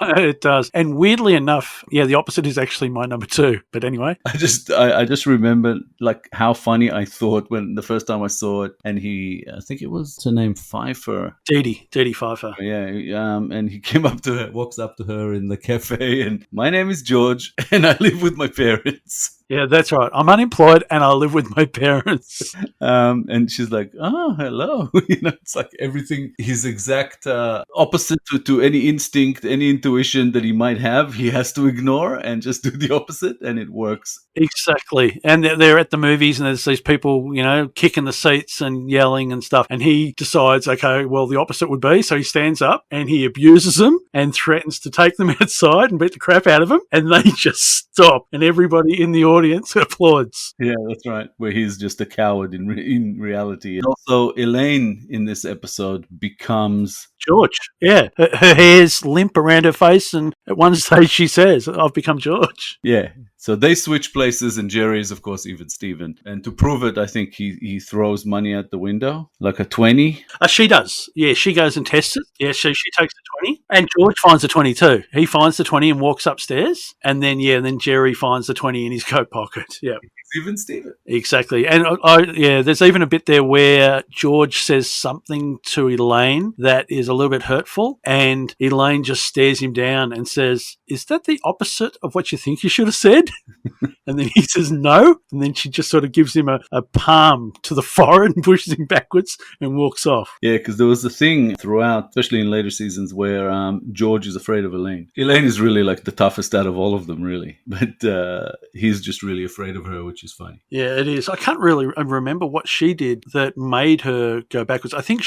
It does. And weirdly enough, yeah, the opposite is actually my number 2. But anyway. I just remember like how funny I thought when the first time I saw it, and I think it was her name Pfeiffer. Dee Pfeiffer. Yeah, and he came up to her, walks up to her in the cafe, and my name is George, and I live with my parents. Yeah, that's right. I'm unemployed and I live with my parents. And she's like, oh, hello. It's like everything, his exact opposite to any instinct, any intuition that he might have, he has to ignore and just do the opposite, and it works. Exactly. And they're at the movies and there's these people, kicking the seats and yelling and stuff. And he decides, okay, well, the opposite would be. So he stands up and he abuses them and threatens to take them outside and beat the crap out of them. And they just stop. And everybody in the audience applauds. Yeah, that's right. Where he's just a coward in reality. And also, Elaine in this episode becomes George. Yeah. Her hair's limp around her face. And at one stage she says, I've become George. Yeah. So they switch places, and Jerry is, of course, even Steven. And to prove it, I think he throws money out the window, like a 20. She does. Yeah, she goes and tests it. Yeah, she takes the 20. And George finds the 20 too. He finds the 20 and walks upstairs. And then Jerry finds the 20 in his coat pocket. Yeah. Even Steven. Exactly. And there's even a bit there where George says something to Elaine that is a little bit hurtful, and Elaine just stares him down and says, is that the opposite of what you think you should have said? And then he says no, and then she just sort of gives him a palm to the forehead and pushes him backwards and walks off. Yeah, because there was a thing throughout, especially in later seasons, where George is afraid of Elaine. Elaine is really like the toughest out of all of them, really. But he's just really afraid of her, which is funny. Yeah, it is. I can't really remember what she did that made her go backwards. I think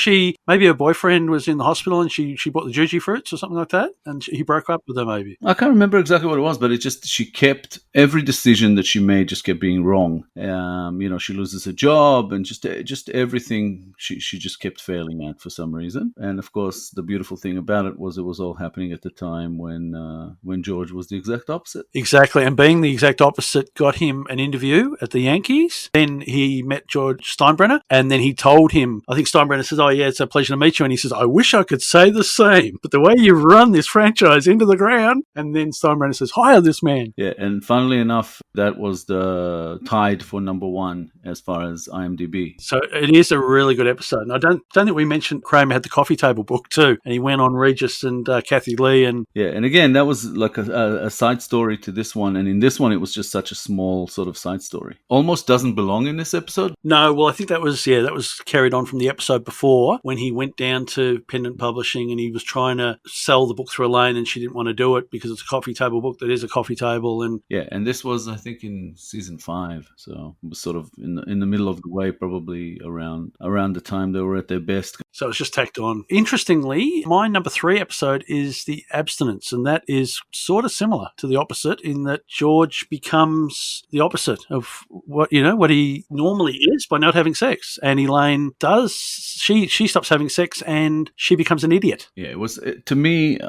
maybe her boyfriend was in the hospital and she bought the juji fruits or something like that, and he broke up with her maybe. I can't remember exactly what it was, but she kept, every decision that she made just kept being wrong. She loses her job, and just everything she just kept failing at for some reason. And of course, the beautiful thing about it was all happening at the time when George was the exact opposite. Exactly, and being the exact opposite got him an interview at the Yankees. Then he met George Steinbrenner, and then he told him, I think Steinbrenner says, oh yeah, it's a pleasure to meet you. And he says, I wish I could say the same, but the way you run this franchise into the ground. And then Steinbrenner says, hire this man. Yeah, and funnily enough, that was the tied for number 1 as far as IMDb. So it is a really good episode. And I don't think we mentioned Kramer had the coffee table book too, and he went on Regis and Kathy Lee. And yeah, and again, that was like a side story to this one, and in this one, it was just such a small sort of side story. Almost doesn't belong in this episode. No, well, I think that was carried on from the episode before when he went down to Pendant Publishing and he was trying to sell the book through Elaine, and she didn't want to do it because it's a coffee table book that is a coffee table. And yeah, and this was, I think, in season 5, so it was sort of in the middle of the way, probably around the time they were at their best. So it's just tacked on. Interestingly, my number 3 episode is The Abstinence, and that is sort of similar to The Opposite in that George becomes the opposite of what he normally is by not having sex. And Elaine she stops having sex and she becomes an idiot. Yeah, it was, to me,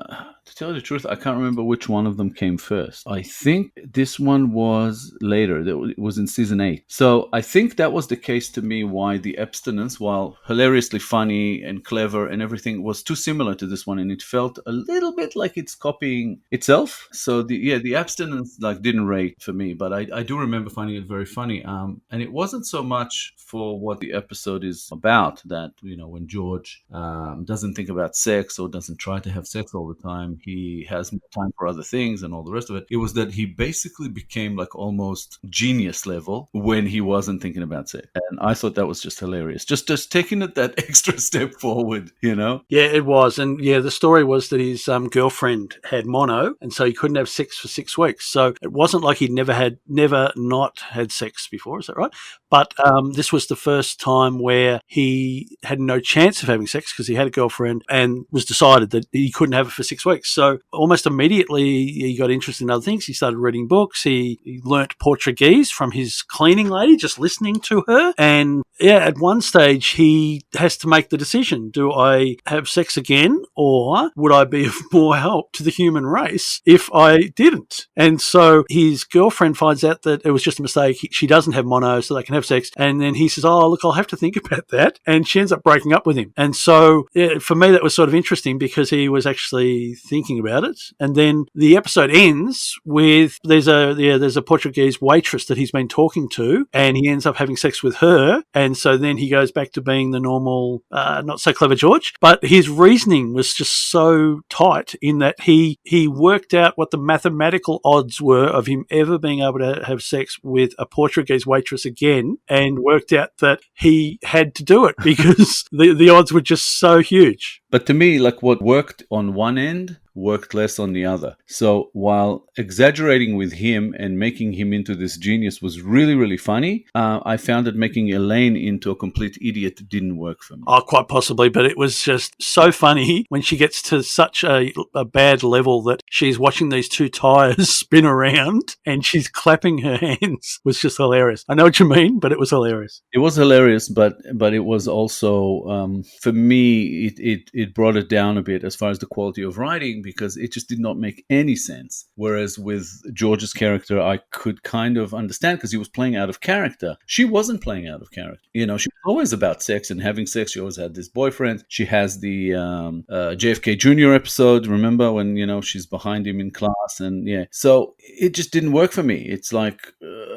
To tell you the truth, I can't remember which one of them came first. I think this one was later. It was in season 8. So I think that was the case to me why the abstinence, while hilariously funny and clever and everything, was too similar to this one, and it felt a little bit like it's copying itself. So the abstinence like didn't rate for me, but I do remember finding it very funny. And it wasn't so much for what the episode is about, that when George doesn't think about sex or doesn't try to have sex all the time, he has more time for other things and all the rest of it. It was that he basically became like almost genius level when he wasn't thinking about sex, and I thought that was just hilarious. Just taking it that extra step forward. Yeah, it was. And yeah, the story was that his girlfriend had mono, and so he couldn't have sex for 6 weeks. So it wasn't like he'd never not had sex before. Is that right? But this was the first time where he had no chance of having sex because he had a girlfriend, and was decided that he couldn't have it for 6 weeks. So almost immediately he got interested in other things. He started reading books. He learnt Portuguese from his cleaning lady, just listening to her. And yeah, at one stage he has to make the decision: do I have sex again, or would I be of more help to the human race if I didn't? And so his girlfriend finds out that it was just a mistake. She doesn't have mono, so they can have sex. And then he says, oh, look, I'll have to think about that. And she ends up breaking up with him. And so yeah, for me, that was sort of interesting because he was actually thinking about it. And then the episode ends with there's a Portuguese waitress that he's been talking to, and he ends up having sex with her. And so then he goes back to being the normal, not so clever George. But his reasoning was just so tight in that he worked out what the mathematical odds were of him ever being able to have sex with a Portuguese waitress again, and worked out that he had to do it because the odds were just so huge. But to me, like what worked on one end worked less on the other. So while exaggerating with him and making him into this genius was really, really funny, I found that making Elaine into a complete idiot didn't work for me. Oh, quite possibly, but it was just so funny when she gets to such a bad level that she's watching these two tires spin around and she's clapping her hands. It was just hilarious. I know what you mean, but it was hilarious. It was hilarious, but it was also, for me, it brought it down a bit as far as the quality of writing, because it just did not make any sense. Whereas with George's character, I could kind of understand because he was playing out of character. She wasn't playing out of character. She was always about sex and having sex. She always had this boyfriend. She has the JFK Jr. episode, remember, when, she's behind him in class, and yeah. So it just didn't work for me. It's like,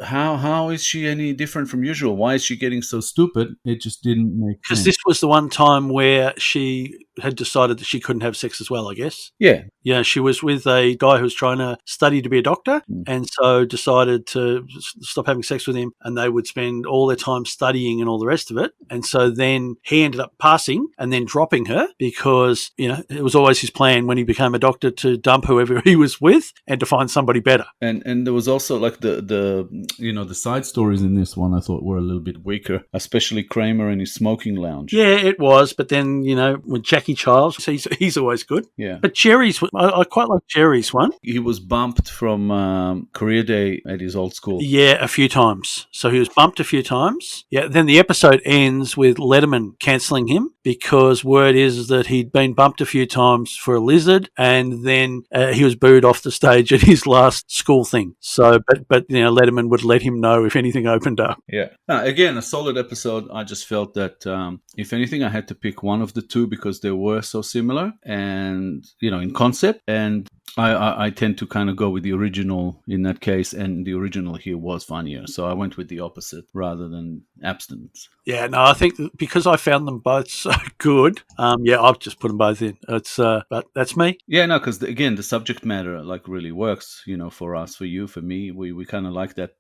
how is she any different from usual? Why is she getting so stupid? It just didn't make sense. Because this was the one time where she had decided that she couldn't have sex as well, I guess. Yeah, she was with a guy who was trying to study to be a doctor, and so decided to stop having sex with him, and they would spend all their time studying and all the rest of it. And so then he ended up passing and then dropping her because, it was always his plan when he became a doctor to dump whoever he was with and to find somebody better. And there was also like the side stories in this one I thought were a little bit weaker, especially Kramer and his smoking lounge. Yeah, it was. But then, with Jackie Childs, he's always good. Yeah. But Jerry's, I quite like Jerry's one. He was bumped from Career Day at his old school. Yeah, a few times. So he was bumped a few times. Yeah, then the episode ends with Letterman cancelling him because word is that he'd been bumped a few times for a lizard, and then he was booed off the stage at his last school thing. So, but Letterman would let him know if anything opened up. Yeah. Again, a solid episode. I just felt that if anything, I had to pick one of the two because they were so similar and, in concept. And I tend to kind of go with the original in that case, and the original here was funnier. So I went with the opposite rather than abstinence. Yeah, no, I think because I found them both so good, I've just put them both in. It's but that's me. Yeah, no, because again, the subject matter really works, for us, for you, for me. We kind of like that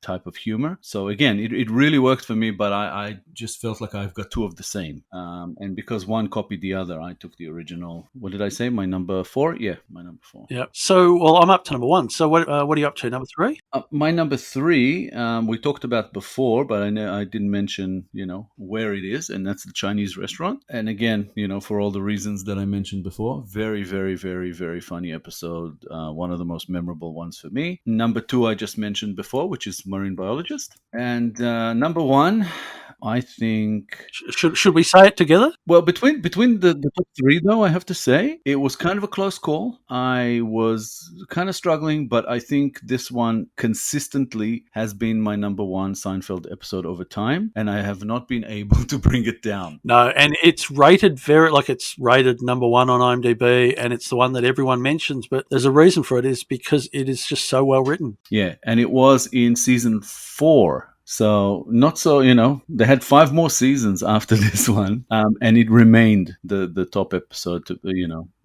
type of humor. So again, it really worked for me, but I just felt like I've got two of the same. And because one copied the other, I took the original. What did I say? My number 4? Yeah, my number 4. Yeah. So, well, I'm up to number 1. So what are you up to? Number 3? My number 3, we talked about before, but I didn't mention, where it is, and that's the Chinese restaurant. And again, for all the reasons that I mentioned before, very, very, very, very funny episode. One of the most memorable ones for me. Number 2, I just mentioned before, which is Marine Biologist. And number 1, I think. Should we say it together? Well, between the top three, though, I have to say it was kind of a close call. I was kind of struggling, but I think this one consistently has been my number one Seinfeld episode over time, and I have not been able to bring it down. No, and it's rated it's rated number one on IMDb, and it's the one that everyone mentions. But there's a reason for it, is because it is just so well written. Yeah, and it was in season 4. So not so, they had 5 more seasons after this one, and it remained the top episode,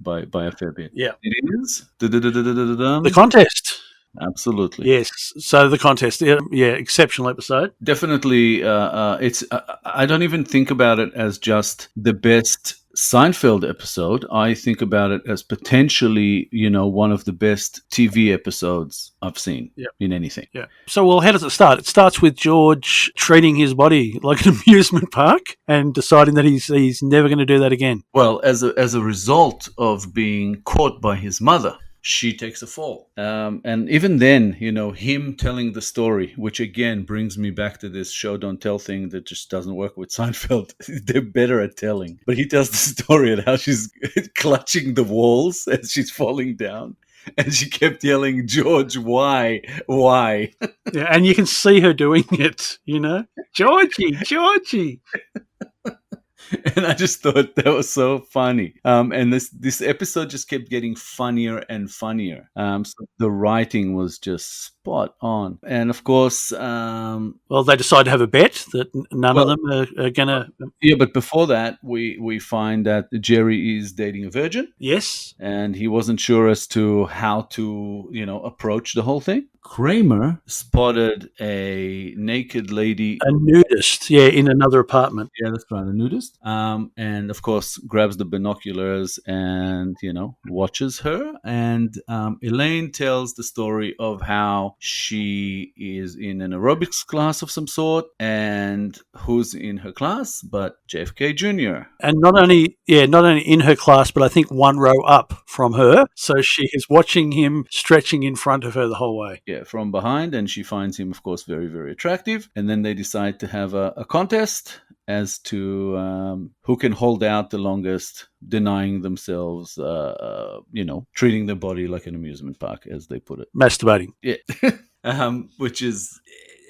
by a fair bit. Yeah, it is the contest. Absolutely, yes. So the contest, yeah, exceptional episode. Definitely, it's. I don't even think about it as just the best Seinfeld episode. I think about it as potentially, one of the best TV episodes I've seen in anything. Yeah. So, well, how does it start? It starts with George treating his body like an amusement park and deciding that he's never going to do that again. Well, as a result of being caught by his mother, she takes a fall. And even then, him telling the story, which again brings me back to this show don't tell thing that just doesn't work with Seinfeld. They're better at telling. But he tells the story of how she's clutching the walls as she's falling down. And she kept yelling, George, why? Yeah, and you can see her doing it, Georgie. And I just thought that was so funny. And this episode just kept getting funnier and funnier. So the writing was just spot on. And of course... well, they decide to have a bet that none of them are going to... Yeah, but before that, we find that Jerry is dating a virgin. Yes. And he wasn't sure as to how to, approach the whole thing. Kramer spotted a naked lady. A nudist, in another apartment. Yeah, that's right, a nudist. And of course, grabs the binoculars and, watches her. And Elaine tells the story of how she is in an aerobics class of some sort, and who's in her class but JFK Jr. And not only in her class, but I think one row up from her. So she is watching him stretching in front of her the whole way. Yeah, from behind, and she finds him, of course, very, very attractive. And then they decide to have a contest as to who can hold out the longest, denying themselves, treating their body like an amusement park, as they put it. Masturbating. Yeah. Which is...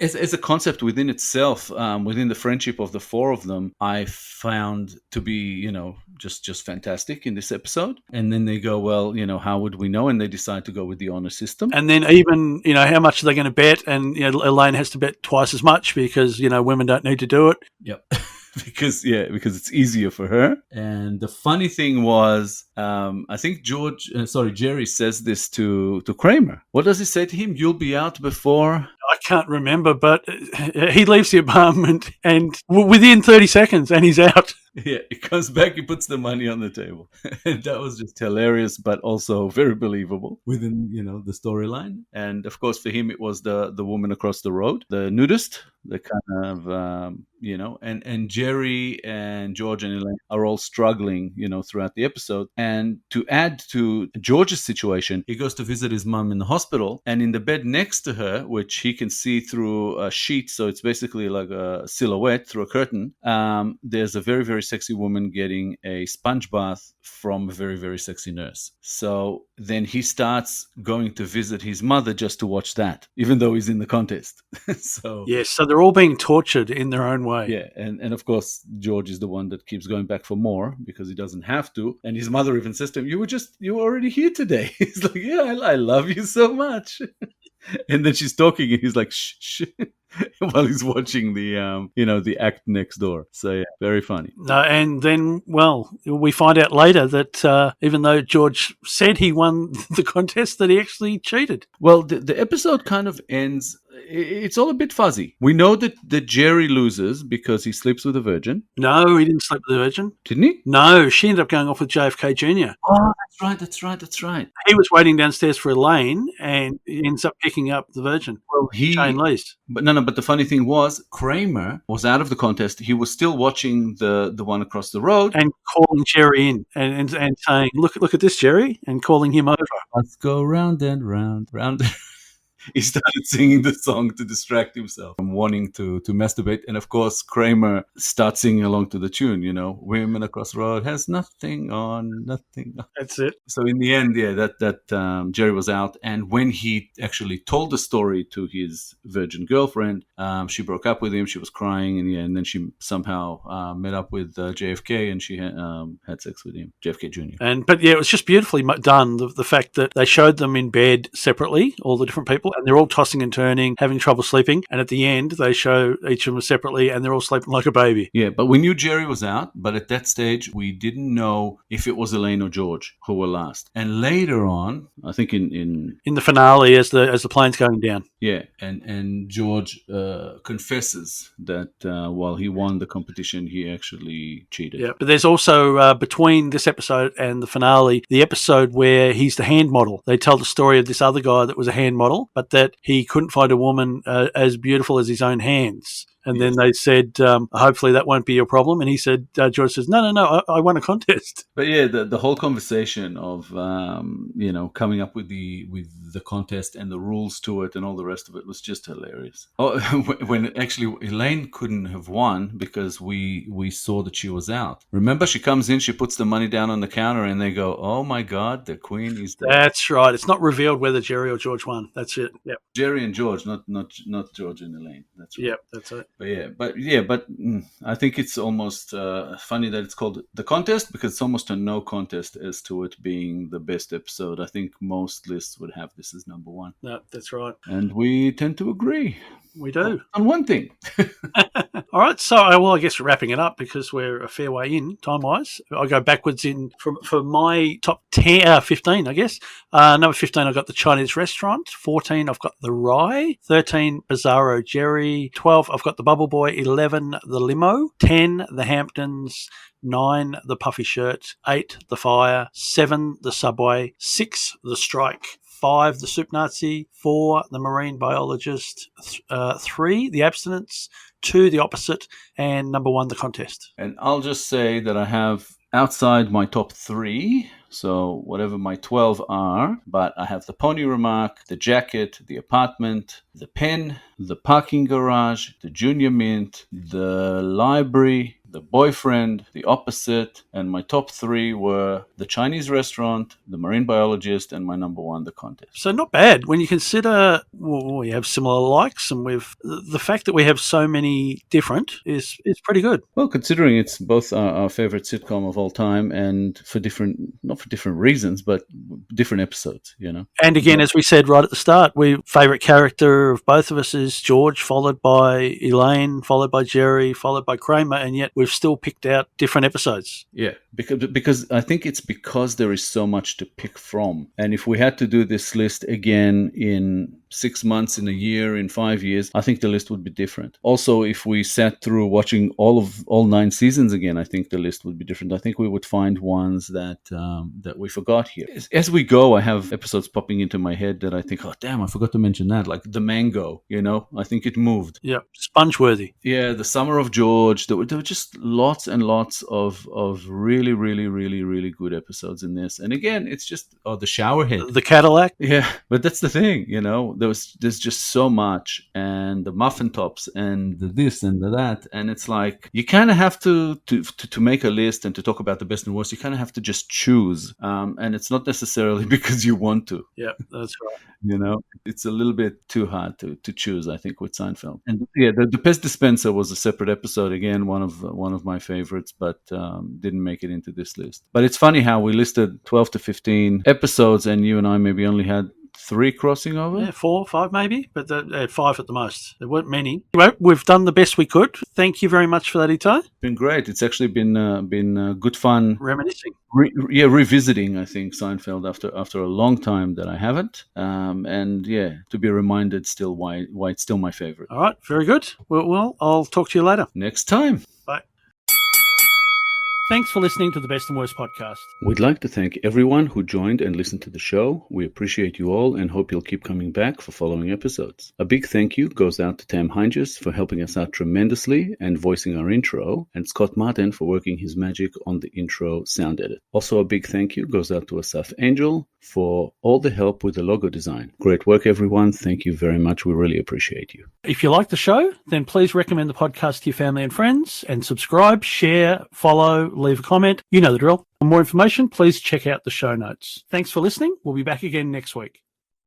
As a concept within itself, within the friendship of the 4 of them, I found to be, just fantastic in this episode. And then they go, well, how would we know? And they decide to go with the honor system. And then even, how much are they going to bet? And Elaine has to bet twice as much because, women don't need to do it. Yep. because it's easier for her. And the funny thing was, I think Jerry says this to Kramer. What does he say to him? You'll be out before... I can't remember, but he leaves the apartment and within 30 seconds and he's out. Yeah, he comes back, he puts the money on the table. And that was just hilarious, but also very believable within, the storyline. And of course, for him, it was the woman across the road, the nudist, the kind of, and Jerry and George and Elaine are all struggling, throughout the episode. And to add to George's situation, he goes to visit his mom in the hospital, and in the bed next to her, which he can see through a sheet, so it's basically like a silhouette through a curtain, there's a very, very sexy woman getting a sponge bath from a very, very sexy nurse. So then he starts going to visit his mother just to watch that, even though he's in the contest. So they're all being tortured in their own way. Yeah, and of course George is the one that keeps going back for more because he doesn't have to. And his mother even says to him, you were already here today. He's like, yeah, I love you so much. And then she's talking and he's like, shh, shh. While he's watching the act next door. So yeah, very funny. And then, we find out later that even though George said he won the contest, that he actually cheated. Well, the episode kind of ends... It's all a bit fuzzy. We know that Jerry loses because he sleeps with a virgin. No, he didn't sleep with a virgin. Didn't he? No, she ended up going off with JFK Jr. Oh, that's right. He was waiting downstairs for Elaine and he ends up picking up the virgin. Well, Shane Least. But but the funny thing was, Kramer was out of the contest. He was still watching the one across the road. And calling Jerry in and saying, look at this, Jerry, and calling him over. Let's go round and round. he started singing the song to distract himself from wanting to masturbate. And of course, Kramer starts singing along to the tune, Women Across the Road has nothing on, nothing on. That's it. So in the end, that Jerry was out. And when he actually told the story to his virgin girlfriend, she broke up with him. She was crying. And then she somehow met up with JFK and she had sex with him, JFK Jr. But yeah, it was just beautifully done. The fact that they showed them in bed separately, all the different people, and they're all tossing and turning, having trouble sleeping. And at the end, they show each of them separately, and they're all sleeping like a baby. Yeah, but we knew Jerry was out. But at that stage, we didn't know if it was Elaine or George who were last. And later on, I think in the finale, as the plane's going down. Yeah, and George confesses that while he won the competition, he actually cheated. Yeah, but there's also between this episode and the finale, the episode where he's the hand model. They tell the story of this other guy that was a hand model, but that he couldn't find a woman as beautiful as his own hands. And then they said, hopefully that won't be your problem. And he said, George says, no, I won a contest. But yeah, the whole conversation of, coming up with the contest and the rules to it and all the rest of it was just hilarious. Oh, when actually Elaine couldn't have won because we saw that she was out. Remember, she comes in, she puts the money down on the counter and they go, oh my God, the queen is dead. That's right. It's not revealed whether Jerry or George won. That's it. Yep. Jerry and George, not George and Elaine. That's right. Yep, that's it. But I think it's almost funny that it's called the contest because it's almost a no contest as to it being the best episode. I think most lists would have this as number one. No, that's right. And we tend to agree. We do. On one thing. All right. So, I guess we're wrapping it up because we're a fair way in time-wise. I'll go backwards for my top 15, I guess. Number 15, I've got the Chinese restaurant. 14, I've got the Rye. 13, Bizarro Jerry. 12, I've got the Bubble Boy. 11, the Limo. 10, the Hamptons. 9, the Puffy Shirt. 8, the Fire. 7, the Subway. 6, the Strike. 5, the Soup Nazi. 4, the Marine Biologist. 3, the Abstinence. 2, the Opposite. And number 1, the Contest. And I'll just say that I have outside my top 3, so whatever my 12 are, but I have the Pony Remark, the Jacket, the Apartment, the Pen, the Parking Garage, the Junior Mint, the Library, the Boyfriend, the Opposite, and my top 3 were the Chinese Restaurant, the Marine Biologist, and my number 1, the Contest. So not bad when you consider we have similar likes, and the fact that we have so many different is pretty good. Well, considering it's both our favorite sitcom of all time, and not for different reasons, but different episodes, And again, as we said right at the start, favorite character of both of us is George, followed by Elaine, followed by Jerry, followed by Kramer, and yet we've still picked out different episodes. Yeah, because I think it's because there is so much to pick from. And if we had to do this list again in 6 months, in a year, in 5 years, I think the list would be different. Also, if we sat through watching all 9 seasons again, I think the list would be different. I think we would find ones that we forgot here. As we go, I have episodes popping into my head that I think, oh damn, I forgot to mention that. Like the mango, I think it moved. Yeah, sponge-worthy. Yeah, the Summer of George. There were just lots and lots of really, really, really, really good episodes in this. And again, it's just the Showerhead, the Cadillac. Yeah, but that's the thing, there's just so much, and the muffin tops and the this and the that, and it's like you kind of have to make a list and to talk about the best and worst. You kind of have to just choose, and it's not necessarily because you want to. Yeah, that's right. It's a little bit too hard to choose, I think, with Seinfeld. And yeah, the Pest Dispenser was a separate episode, again, one of my favorites, but didn't make it into this list. But it's funny how we listed 12 to 15 episodes, and you and I maybe only had 3 crossing over? Yeah, 4, 5 maybe, but 5 at the most. There weren't many. Anyway, we've done the best we could. Thank you very much for that, Itai. It's been great. It's actually been good fun. Reminiscing. Revisiting, I think, Seinfeld after a long time that I haven't. And yeah, to be reminded still why it's still my favorite. All right, very good. Well, I'll talk to you later. Next time. Bye. Thanks for listening to the Best and Worst podcast. We'd like to thank everyone who joined and listened to the show. We appreciate you all and hope you'll keep coming back for following episodes. A big thank you goes out to Tam Heinjus for helping us out tremendously and voicing our intro, and Scott Martin for working his magic on the intro sound edit. Also, a big thank you goes out to Asaf Angel for all the help with the logo design. Great work, everyone. Thank you very much. We really appreciate you. If you like the show, then please recommend the podcast to your family and friends, and subscribe, share, follow, leave a comment. You know the drill. For more information, please check out the show notes. Thanks for listening. We'll be back again next week.